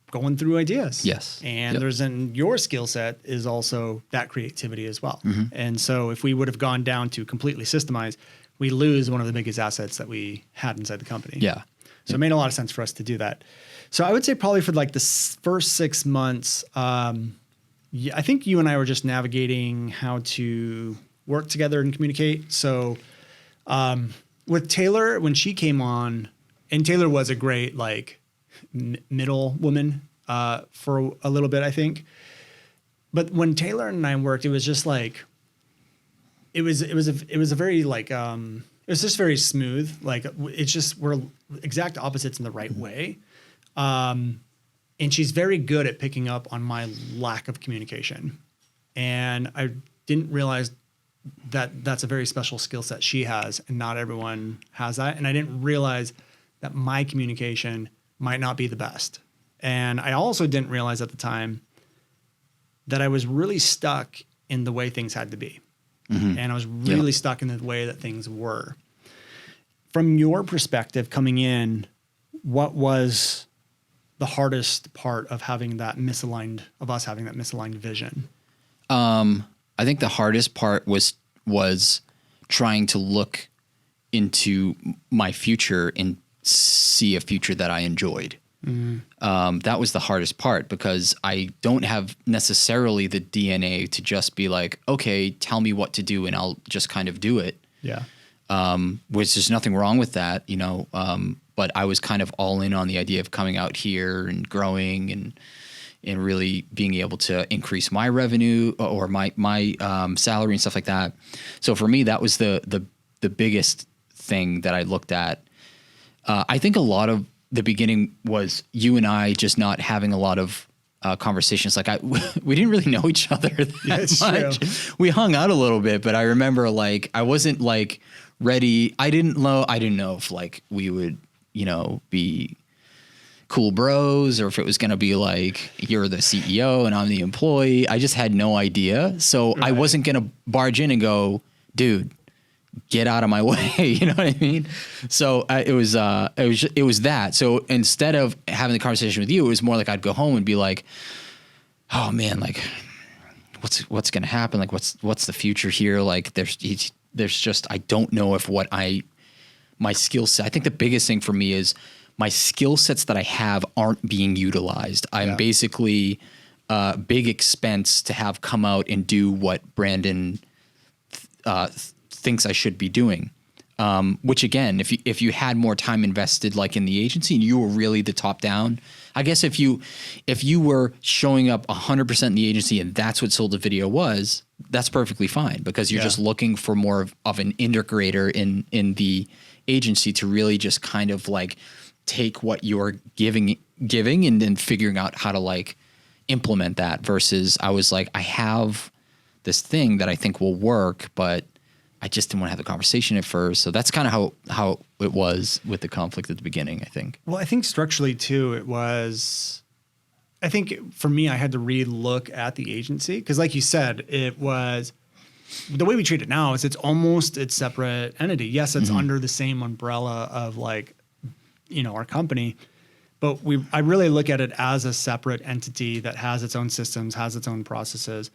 going through ideas. Yes. And your skill set is also that creativity as well. Mm-hmm. And so if we would have gone down to completely systemize, we lose one of the biggest assets that we had inside the company. Yeah. So it made a lot of sense for us to do that. So I would say probably for like the first 6 months, I think you and I were just navigating how to work together and communicate. So with Taylor, when she came on, and Taylor was a great like middle woman for a little bit, I think. But when Taylor and I worked, it was just like it was a very like it was just very smooth. Like it's just we're exact opposites in the right way. And she's very good at picking up on my lack of communication. And I didn't realize that that's a very special skill set she has, and not everyone has that. And I didn't realize that my communication might not be the best. And I also didn't realize at the time that I was really stuck in the way things had to be. Mm-hmm. And I was really stuck in the way that things were. From your perspective coming in, what was the hardest part of having that misaligned vision? I think the hardest part was trying to look into my future and see a future that I enjoyed. Mm-hmm. That was the hardest part because I don't have necessarily the DNA to just be like, okay, tell me what to do and I'll just kind of do it. Yeah. Which there's nothing wrong with that, but I was kind of all in on the idea of coming out here and growing and really being able to increase my revenue or my salary and stuff like that. So for me, that was the biggest thing that I looked at. I think a lot of the beginning was you and I just not having a lot of conversations. Like we didn't really know each other that much. True. We hung out a little bit, but I remember like I wasn't like ready. I didn't know if like we would, be cool bros or if it was going to be like you're the CEO and I'm the employee. I just had no idea. So I wasn't going to barge in and go, dude, get out of my way. You know what I mean? So it was that. So instead of having the conversation with you, it was more like I'd go home and be like, oh man, like what's going to happen? Like what's the future here? Like there's just, I don't know if my skill set, I think the biggest thing for me is my skill sets that I have aren't being utilized. I'm basically big expense to have come out and do what Brandon thinks I should be doing. Which again, if you had more time invested like in the agency and you were really the top down, I guess if you were showing up 100% in the agency and that's what sold the video was, that's perfectly fine because you're just looking for more of an integrator in the agency to really just kind of like take what you're giving and then figuring out how to like implement that versus I was like, I have this thing that I think will work, but I just didn't want to have the conversation at first. So that's kind of how it was with the conflict at the beginning, I think. Well, I think structurally too, I think for me, I had to re-look at the agency because like you said, it was the way we treat it now is it's almost its separate entity. Yes, it's under the same umbrella of like, our company, but I really look at it as a separate entity that has its own systems, has its own processes.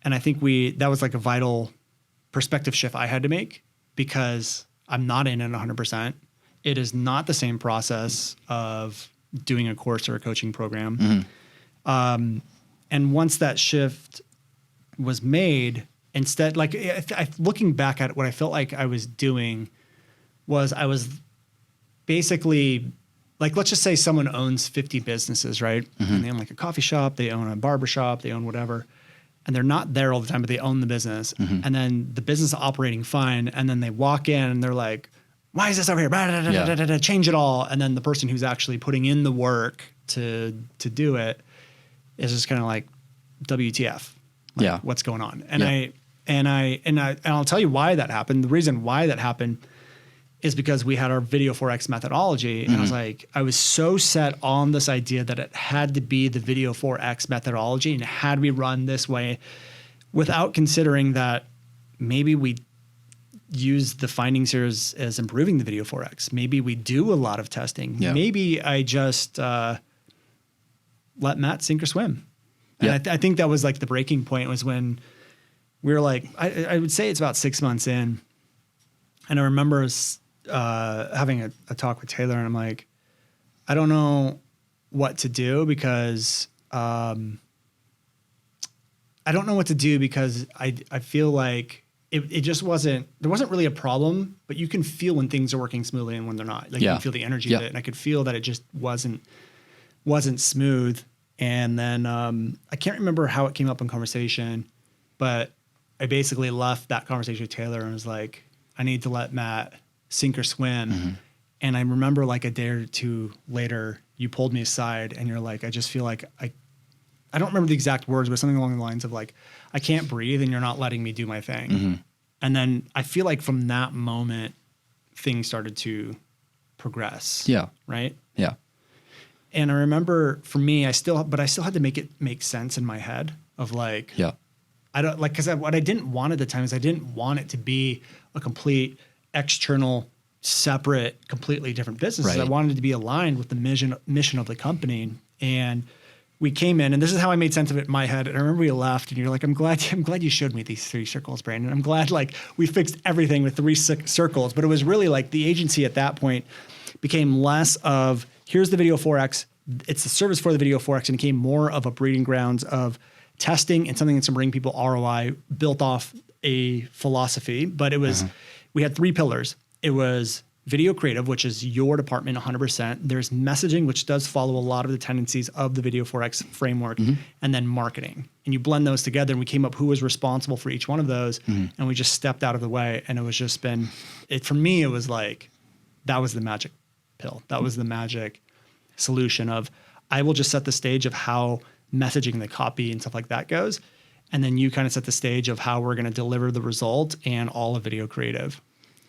And I think that was like a vital perspective shift I had to make because I'm not in it 100%. It is not the same process of doing a course or a coaching program. And once that shift was made, instead, like looking back at what I felt like I was doing was I was basically like, let's just say someone owns 50 businesses, right? And they own like a coffee shop, they own a barber shop, they own whatever. And they're not there all the time, but they own the business. And then the business is operating fine. And then they walk in and they're like, why is this over here? Change it all. And then the person who's actually putting in the work to do it is just kind of like, WTF? Like, what's going on? And I'll tell you why that happened. The reason why that happened is because we had our Video 4X methodology. And I was so set on this idea that it had to be the Video 4X methodology and it had to be run this way without considering that maybe we use the findings here as improving the Video 4X. Maybe we do a lot of testing. Maybe I just let Matt sink or swim. And I think that was like the breaking point was when we were like, I would say it's about 6 months in. And I remember having a talk with Taylor and I'm like, I don't know what to do because I feel like it just wasn't, there wasn't really a problem, but you can feel when things are working smoothly and when they're not. Like you can feel the energy of it. And I could feel that it just wasn't smooth. And then I can't remember how it came up in conversation, but I basically left that conversation with Taylor and was like, I need to let Matt sink or swim. And I remember like a day or two later, you pulled me aside and you're like, I just feel like I don't remember the exact words, but something along the lines of like, I can't breathe and you're not letting me do my thing. And then I feel like from that moment, things started to progress. Right? And I remember for me, I still had to make it make sense in my head of like, I don't like, cause what I didn't want at the time is I didn't want it to be a complete external, separate, completely different business. I wanted it to be aligned with the mission of the company. And we came in, and this is how I made sense of it in my head. And I remember we left, and you're like, "I'm glad you showed me these 3 circles, Brandon. I'm glad like we fixed everything with 3 circles." But it was really like the agency at that point became less of here's the Video 4X. It's the service for the Video 4X, and it became more of a breeding grounds of testing and something that's going to bring people ROI built off a philosophy. But it was we had 3 pillars. It was video creative, which is your department 100%. There's messaging, which does follow a lot of the tendencies of the Video 4X framework, and then marketing. And you blend those together, and we came up who was responsible for each one of those, and we just stepped out of the way. And it was just for me, it was like, that was the magic pill. That was the magic solution of, I will just set the stage of how messaging the copy and stuff like that goes. And then you kind of set the stage of how we're going to deliver the result and all of video creative.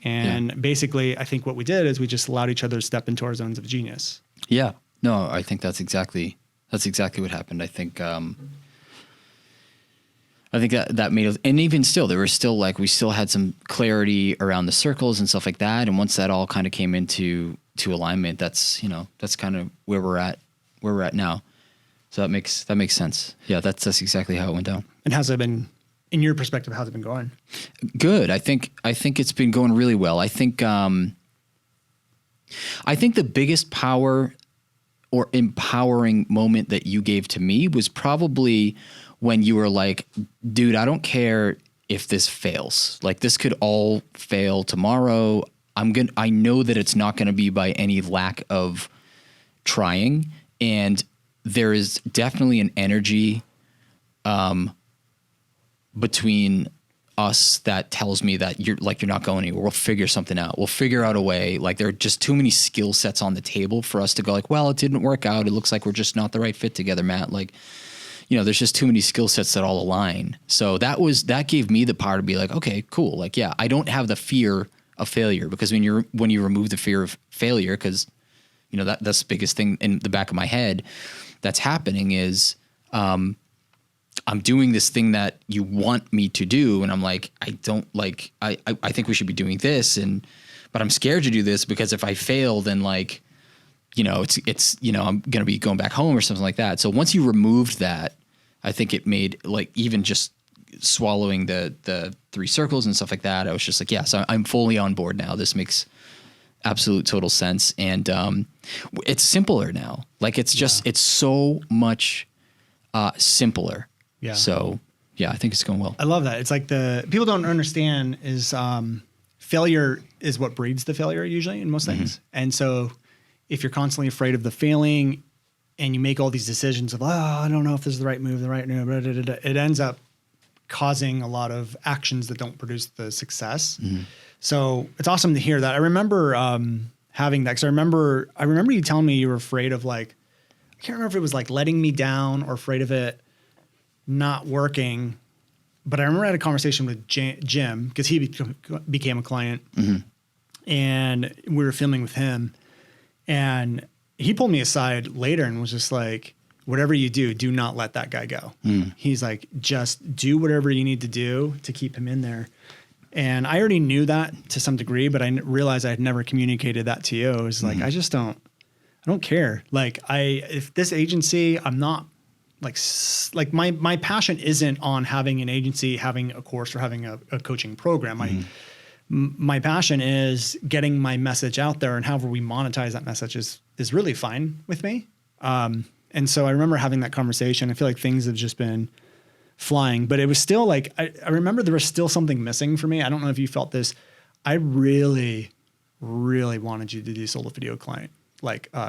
And basically, I think what we did is we just allowed each other to step into our zones of genius. Yeah. No, I think that's exactly what happened. I think that made us, and even still, there was still like, we still had some clarity around the circles and stuff like that. And once that all kind of came into alignment, that's kind of where we're at now. So that makes sense. Yeah. That's exactly how it went down. And how's it been, in your perspective, how's it been going? Good. I think it's been going really well. I think the biggest power or empowering moment that you gave to me was probably when you were like, dude, I don't care if this fails. Like this could all fail tomorrow. I know that it's not going to be by any lack of trying. And there is definitely an energy between us that tells me that you're not going anywhere. We'll figure something out. We'll figure out a way. Like there are just too many skill sets on the table for us to go like, well, it didn't work out. It looks like we're just not the right fit together, Matt. Like, there's just too many skill sets that all align. So that gave me the power to be like, okay, cool. Like, yeah, I don't have the fear of failure, because when you remove the fear of failure, because that's the biggest thing in the back of my head that's happening is, I'm doing this thing that you want me to do. And I'm like, I think we should be doing this. But I'm scared to do this because if I fail, then like, it's I'm going to be going back home or something like that. So once you removed that, I think it made like, even just swallowing the 3 circles and stuff like that, I was just like, yes, I'm fully on board now. This makes absolute total sense. And, it's simpler now. Like it's just, it's so much, simpler. Yeah. So yeah, I think it's going well. I love that. It's like people don't understand is failure is what breeds the failure usually in most things. And so if you're constantly afraid of the failing and you make all these decisions of, I don't know if this is the right move, it ends up causing a lot of actions that don't produce the success. So it's awesome to hear that. I remember having that, because I remember you telling me you were afraid of like, I can't remember if it was like letting me down or afraid of it not working, but I remember I had a conversation with Jim because he became a client, and we were filming with him, and he pulled me aside later and was just like, whatever you do, do not let that guy go. He's like, just do whatever you need to do to keep him in there. And I already knew that to some degree, but I realized I had never communicated that to you. It was like, I don't care. Like if this agency, I'm not, like my passion isn't on having an agency, having a course, or having a coaching program. My passion is getting my message out there, and however we monetize that message is really fine with me. And so I remember having that conversation. I feel like things have just been flying, but it was still like, I remember there was still something missing for me. I don't know if you felt this. I really, really wanted you to do solo video client,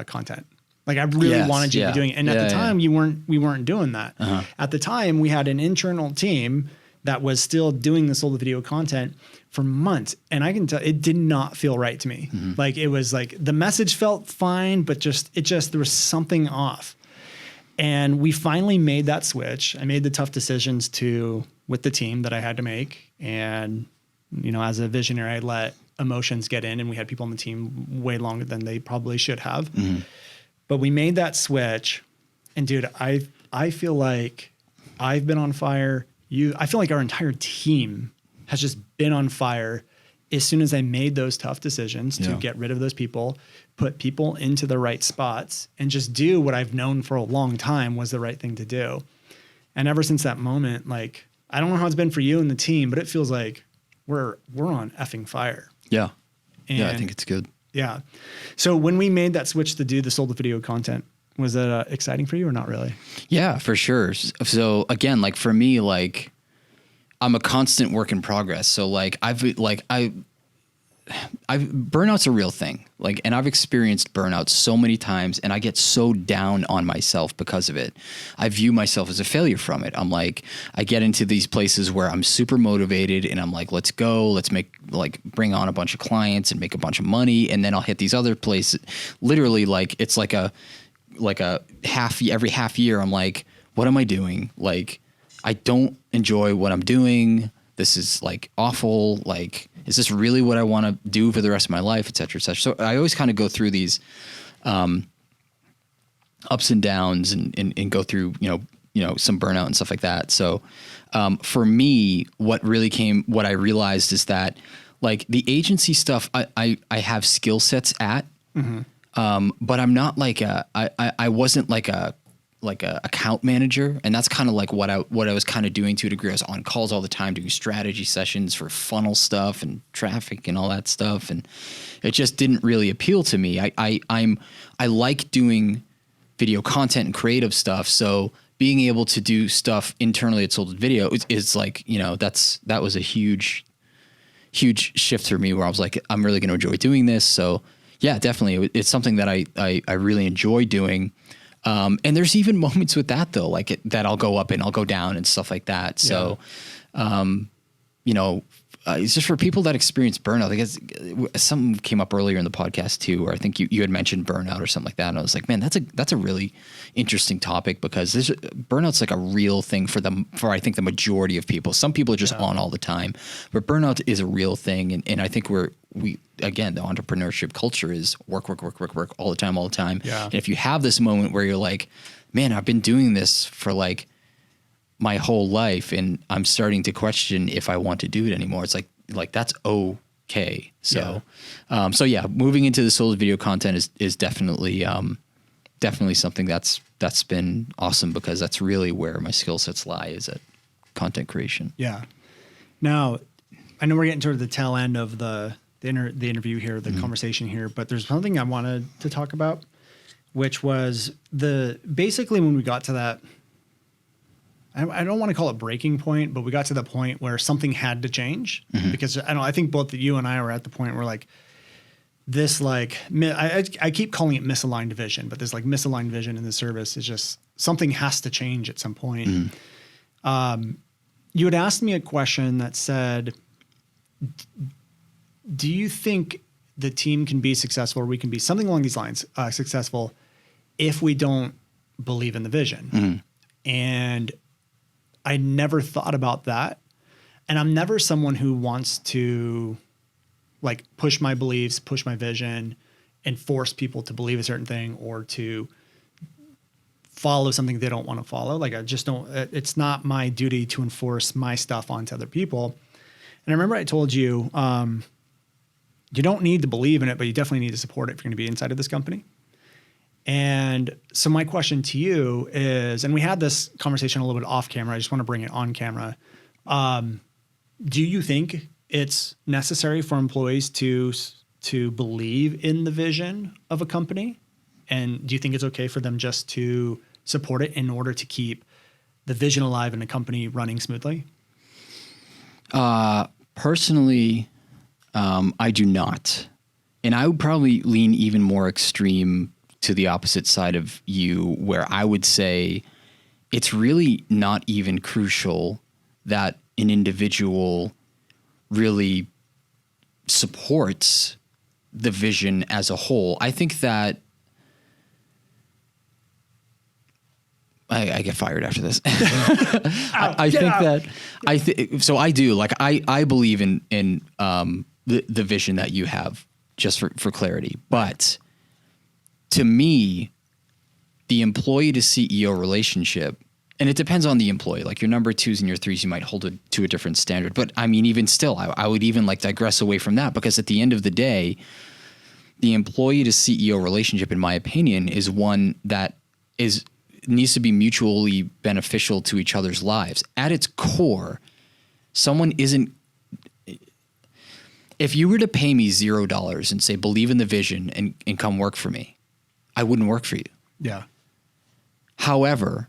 content. Like I really wanted you to be doing it. And at the time we weren't doing that. At the time we had an internal team that was still doing the solo video content for months. And I can tell it did not feel right to me. Like it was like the message felt fine, but there was something off. And we finally made that switch. I made the tough decisions with the team that I had to make. And, as a visionary, I let emotions get in, and we had people on the team way longer than they probably should have. But we made that switch, and dude, I feel like I've been on fire. I feel like our entire team has just been on fire as soon as I made those tough decisions to get rid of those people, put people into the right spots, and just do what I've known for a long time was the right thing to do. And ever since that moment, like, I don't know how it's been for you and the team, but it feels like we're on effing fire. Yeah. And I think it's good. Yeah. So when we made that switch to do the solo video content, was that exciting for you or not really? Yeah, for sure. So again, like for me, like I'm a constant work in progress. So like burnout's a real thing. Like, and I've experienced burnout so many times, and I get so down on myself because of it. I view myself as a failure from it. I'm like, I get into these places where I'm super motivated and I'm like, let's go, bring on a bunch of clients and make a bunch of money. And then I'll hit these other places. Literally, like, it's like a every half year, I'm like, what am I doing? Like, I don't enjoy what I'm doing. This is like awful. Like, is this really what I want to do for the rest of my life, et cetera, et cetera. So I always kind of go through these ups and downs and go through, some burnout and stuff like that. So for me, what I realized is that like the agency stuff, I have skill sets at, but I'm not like I wasn't like a account manager. And that's kind of like what I was kind of doing to a degree. I was on calls all the time doing strategy sessions for funnel stuff and traffic and all that stuff. And it just didn't really appeal to me. I like doing video content and creative stuff. So being able to do stuff internally at Untitled Video is like, that was a huge shift for me where I was like, I'm really going to enjoy doing this. So yeah, definitely. It's something that I really enjoy doing. And there's even moments with that though, like that I'll go up and I'll go down and stuff like that. So, it's just for people that experience burnout. I guess something came up earlier in the podcast too, where I think you had mentioned burnout or something like that. And I was like, man, that's a really interesting topic because burnout's like a real thing for I think the majority of people. Some people are just on all the time, but burnout is a real thing. And I think again, the entrepreneurship culture is work all the time. Yeah. And if you have this moment where you're like, man, I've been doing this for like my whole life and I'm starting to question if I want to do it anymore. It's like that's okay. So, moving into the Untitled Video content is definitely something that's been awesome because that's really where my skill sets lie, is at content creation. Yeah. Now, I know we're getting toward the tail end of the interview here, the conversation here, but there's something I wanted to talk about, which was basically when we got to that, I don't want to call it breaking point, but we got to the point where something had to change because I think both you and I were at the point where like this, like, I keep calling it misaligned vision, but this like misaligned vision in the service is just something has to change at some point. You had asked me a question that said, do you think the team can be successful or we can be something along these lines, successful if we don't believe in the vision? And I never thought about that. And I'm never someone who wants to like push my beliefs, push my vision, and force people to believe a certain thing or to follow something they don't want to follow. Like I just don't, it's not my duty to enforce my stuff onto other people. And I remember I told you, you don't need to believe in it, but you definitely need to support it if you're going to be inside of this company. And so my question to you is, and we had this conversation a little bit off camera, I just want to bring it on camera. Do you think it's necessary for employees to believe in the vision of a company? And do you think it's okay for them just to support it in order to keep the vision alive and the company running smoothly? Personally, I do not. And I would probably lean even more extreme to the opposite side of you, where I would say it's really not even crucial that an individual really supports the vision as a whole. I think that I get fired after this. I believe in the vision that you have, just for clarity. But to me, the employee to CEO relationship, and it depends on the employee, like your number twos and your threes, you might hold it to a different standard. But I mean, even still, I would even like digress away from that, because at the end of the day, the employee to CEO relationship, in my opinion, is one that needs to be mutually beneficial to each other's lives. At its core, if you were to pay me $0 and say, believe in the vision and come work for me, I wouldn't work for you. Yeah. However,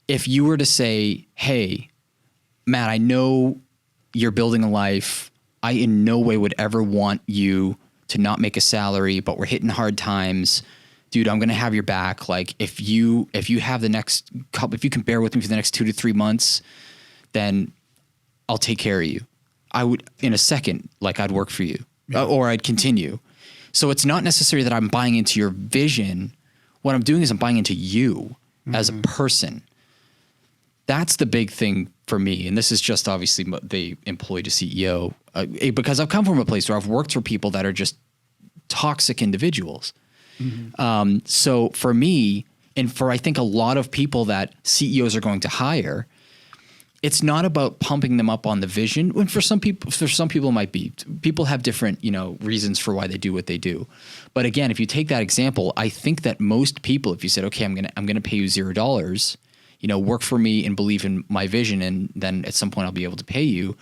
if you were to say, hey, Matt, I know you're building a life. I in no way would ever want you to not make a salary, but we're hitting hard times. Dude, I'm going to have your back. Like if you have if you can bear with me for the next 2 to 3 months, then I'll take care of you. I would, in a second, like I'd work for you, or I'd continue. So it's not necessarily that I'm buying into your vision. What I'm doing is I'm buying into you as a person. That's the big thing for me. And this is just obviously the employee to CEO, because I've come from a place where I've worked for people that are just toxic individuals. So for me, and for I think a lot of people that CEOs are going to hire, it's not about pumping them up on the vision. When for some people it might be. People have different, reasons for why they do what they do. But again, if you take that example, I think that most people, if you said, okay, I'm gonna pay you $0, work for me and believe in my vision, and then at some point I'll be able to pay you.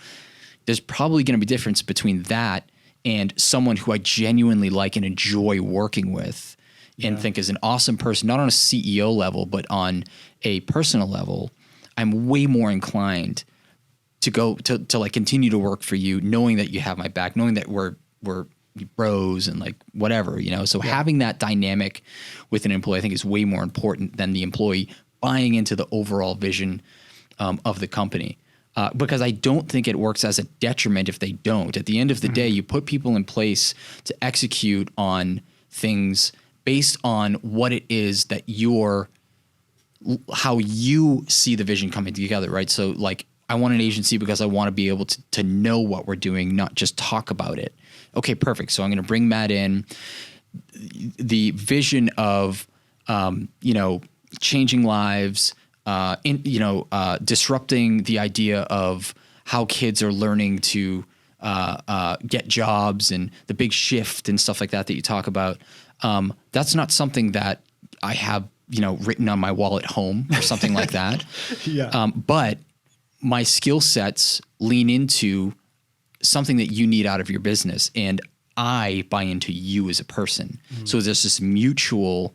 There's probably gonna be a difference between that and someone who I genuinely like and enjoy working with. and think is an awesome person, not on a CEO level, but on a personal level, I'm way more inclined to go to like continue to work for you, knowing that you have my back, knowing that we're bros and like whatever, you know? So having that dynamic with an employee, I think is way more important than the employee buying into the overall vision of the company. Because I don't think it works as a detriment if they don't. At the end of the day, you put people in place to execute on things based on what it is that how you see the vision coming together, right? So like, I want an agency because I want to be able to know what we're doing, not just talk about it. Okay, perfect. So I'm going to bring Matt in. The vision of, changing lives, disrupting the idea of how kids are learning to get jobs and the big shift and stuff like that you talk about. That's not something that I have, written on my wall at home or something like that. But my skill sets lean into something that you need out of your business, and I buy into you as a person. So there's this mutual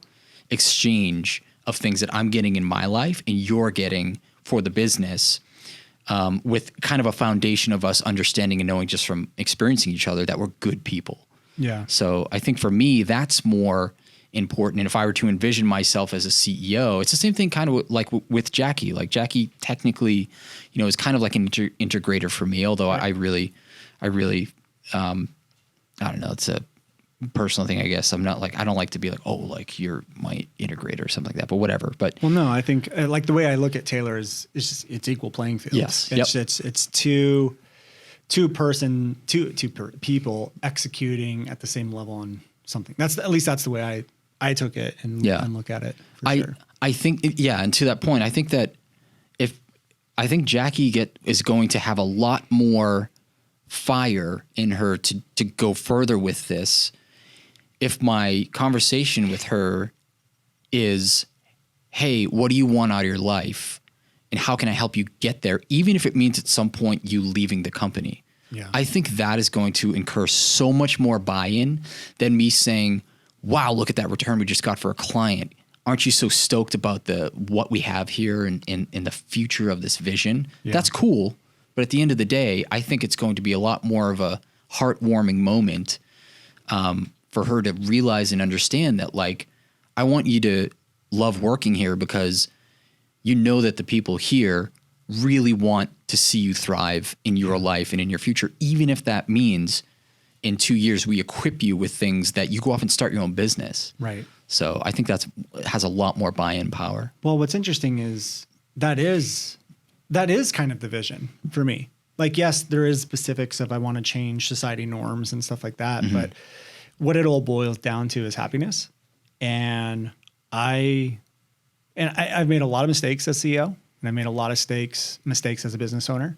exchange of things that I'm getting in my life and you're getting for the business, with kind of a foundation of us understanding and knowing just from experiencing each other that we're good people. Yeah. So I think for me, that's more important. And if I were to envision myself as a CEO, it's the same thing kind of like with Jackie. Like Jackie technically, is kind of like an integrator for me, although I really, I don't know, it's a personal thing, I guess. I don't like to be like, oh, like you're my integrator or something like that, but whatever. But well, no, I think like the way I look at Taylor is it's equal playing field. Yes. It's two people executing at the same level on something. That's the way I took it and look at it. Sure. I think, and to that point, I think that I think Jackie is going to have a lot more fire in her to go further with this if my conversation with her is, hey, what do you want out of your life? And how can I help you get there? Even if it means at some point you leaving the company. Yeah. I think that is going to incur so much more buy-in than me saying, wow, look at that return we just got for a client. Aren't you so stoked about what we have here and the future of this vision? Yeah. That's cool. But at the end of the day, I think it's going to be a lot more of a heartwarming moment for her to realize and understand that, like, I want you to love working here because you know that the people here really want to see you thrive in your life and in your future, even if that means in 2 years we equip you with things that you go off and start your own business. Right. So I think has a lot more buy-in power. Well, what's interesting is that is kind of the vision for me. Like, yes, there is specifics of I want to change society norms and stuff like that, but what it all boils down to is happiness. And I've made a lot of mistakes as CEO, and I made a lot of mistakes as a business owner.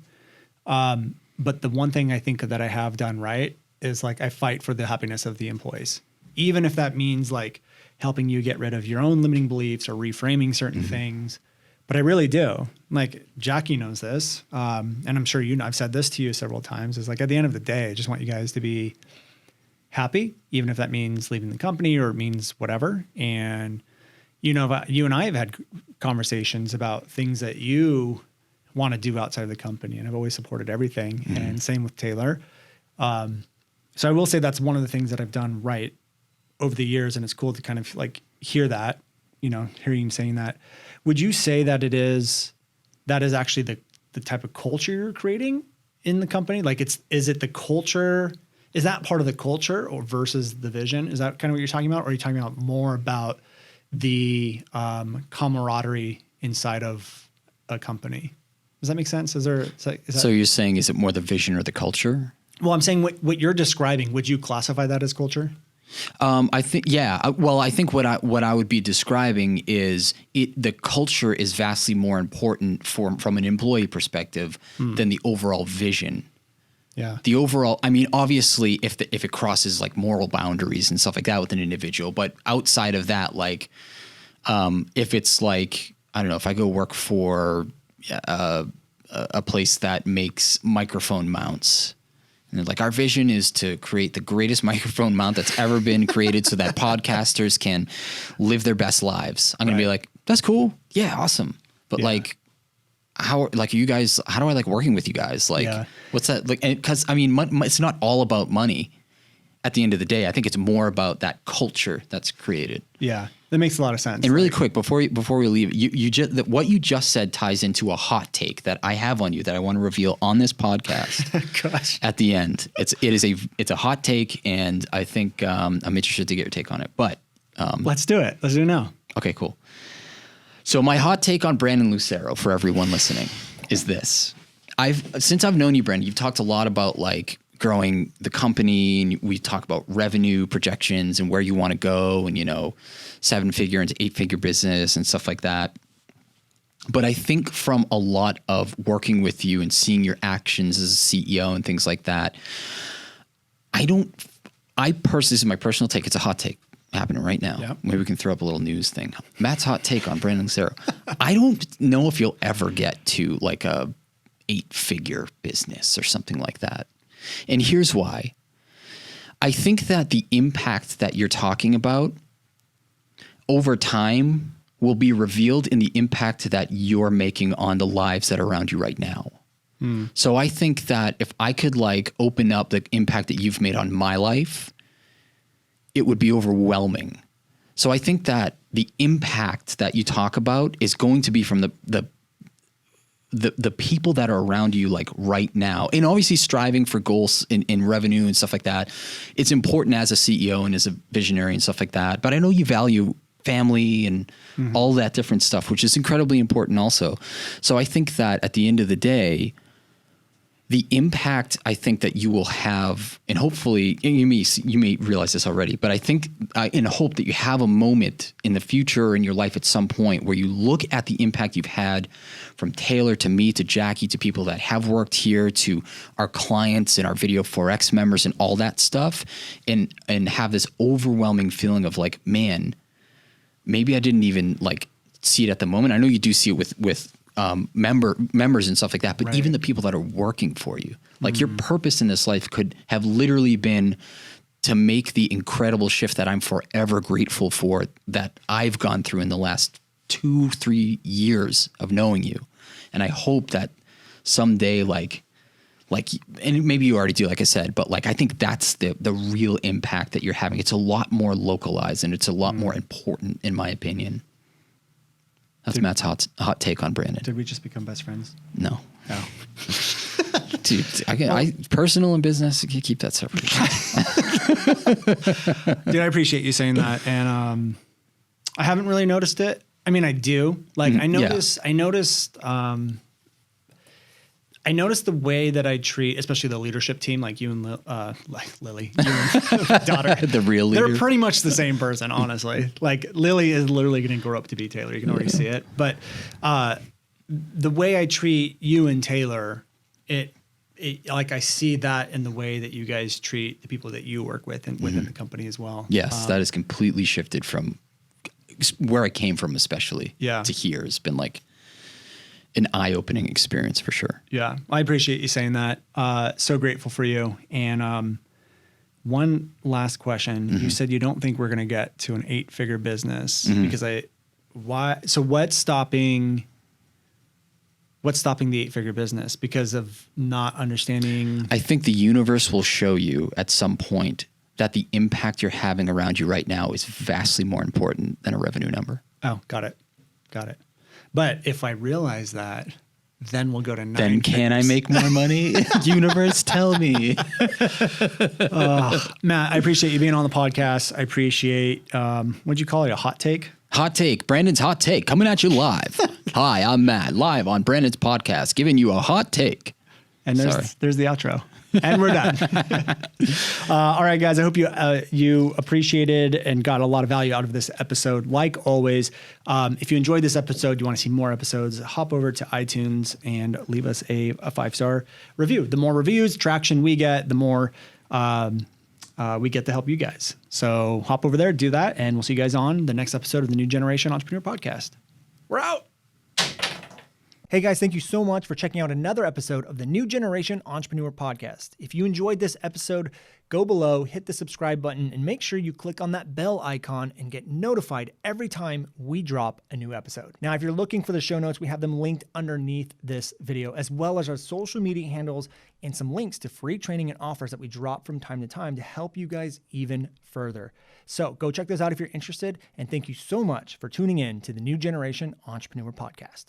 But the one thing I think that I have done right is, like, I fight for the happiness of the employees, even if that means like helping you get rid of your own limiting beliefs or reframing certain things. But I really do. Like, Jackie knows this. And I'm sure I've said this to you several times, is like, at the end of the day, I just want you guys to be happy, even if that means leaving the company or it means whatever. And, you and I have had conversations about things that you want to do outside of the company. And I've always supported everything. And same with Taylor. So I will say that's one of the things that I've done right over the years. And it's cool to kind of like hear that, hearing you saying that. Would you say that that is actually the type of culture you're creating in the company? Like, is it the culture? Is that part of the culture or versus the vision? Is that kind of what you're talking about? Or are you talking about more about the camaraderie inside of a company? Does that make sense? So you're saying, is it more the vision or the culture? Well, I'm saying what you're describing, would you classify that as culture? I think, yeah. Well, I think what I would be describing is the culture is vastly more important from an employee perspective than the overall vision. Yeah. The overall, I mean, obviously, if it crosses like moral boundaries and stuff like that with an individual, but outside of that, like, if it's like, I don't know, if I go work for a place that makes microphone mounts, And they're like, our vision is to create the greatest microphone mount that's ever been created so that podcasters can live their best lives. I'm going to be like, that's cool. Yeah, awesome. But like, how do I like working with you guys? Like, what's that? Like, because I mean, it's not all about money. At the end of the day, I think it's more about that culture that's created. Yeah, that makes a lot of sense. And really quick, before we leave, what you just said ties into a hot take that I have on you that I want to reveal on this podcast. Gosh. At the end, it's a hot take, and I think I'm interested to get your take on it. But let's do it. Let's do it now. Okay, cool. So my hot take on Brandon Lucero for everyone listening is this: since I've known you, Brandon, you've talked a lot about like growing the company, and we talk about revenue projections and where you want to go, and 7-figure into 8-figure business and stuff like that. But I think from a lot of working with you and seeing your actions as a CEO and things like that, I personally, this is my personal take. It's a hot take happening right now. Yep. Maybe we can throw up a little news thing. Matt's hot take on Brandon Lucero. I don't know if you'll ever get to like a 8-figure business or something like that. And here's why. I think that the impact that you're talking about over time will be revealed in the impact that you're making on the lives that are around you right now. So I think that if I could like open up the impact that you've made on my life, it would be overwhelming. So I think that the impact that you talk about is going to be from the people that are around you like right now, and obviously striving for goals in revenue and stuff like that. It's important as a CEO and as a visionary and stuff like that. But I know you value family and all that different stuff, which is incredibly important also. So I think that at the end of the day, the impact I think that you will have, and hopefully you may realize this already, but I think in hope that you have a moment in the future in your life at some point where you look at the impact you've had from Taylor to me to Jackie to people that have worked here to our clients and our Video 4X members and all that stuff, and have this overwhelming feeling of like, man, maybe I didn't even like see it at the moment. I know you do see it with members and stuff like that, but even the people that are working for you, like your purpose in this life could have literally been to make the incredible shift that I'm forever grateful for that I've gone through in the last 2-3 years of knowing you. And I hope that someday, like, and maybe you already do, like I said, but like, I think that's the real impact that you're having. It's a lot more localized and it's a lot more important in my opinion. That's Matt's hot take on Brandon. Did we just become best friends? No. Oh. Dude, I personal and business, you keep that separate. Dude, I appreciate you saying that. And I haven't really noticed it. I mean, I do. Like, I noticed the way that I treat, especially the leadership team, like you and Lily, you and daughter. The real leader. They're pretty much the same person, honestly. Like Lily is literally going to grow up to be Taylor. You can already see it. But the way I treat you and Taylor, it like I see that in the way that you guys treat the people that you work with and within the company as well. Yes, that has completely shifted from where I came from, especially to here. It's been like an eye-opening experience for sure. Yeah, I appreciate you saying that. So grateful for you. And one last question. You said you don't think we're going to get to an 8-figure business because why? So what's stopping the 8-figure business? Because of not understanding? I think the universe will show you at some point that the impact you're having around you right now is vastly more important than a revenue number. Oh, got it. But if I realize that, then we'll go to 9 Then can I make more money? Universe, tell me. Matt, I appreciate you being on the podcast. I appreciate, what'd you call it? A hot take? Hot take. Brandon's hot take coming at you live. Hi, I'm Matt, live on Brandon's podcast, giving you a hot take. And there's the outro. And we're done. All right, guys. I hope you appreciated and got a lot of value out of this episode. Like always, if you enjoyed this episode, you want to see more episodes, hop over to iTunes and leave us a 5-star review. The more reviews, traction we get, the more we get to help you guys. So hop over there, do that, and we'll see you guys on the next episode of the New Generation Entrepreneur Podcast. We're out. Hey guys, thank you so much for checking out another episode of the New Generation Entrepreneur Podcast. If you enjoyed this episode, go below, hit the subscribe button, and make sure you click on that bell icon and get notified every time we drop a new episode. Now, if you're looking for the show notes, we have them linked underneath this video, as well as our social media handles and some links to free training and offers that we drop from time to time to help you guys even further. So go check those out if you're interested, and thank you so much for tuning in to the New Generation Entrepreneur Podcast.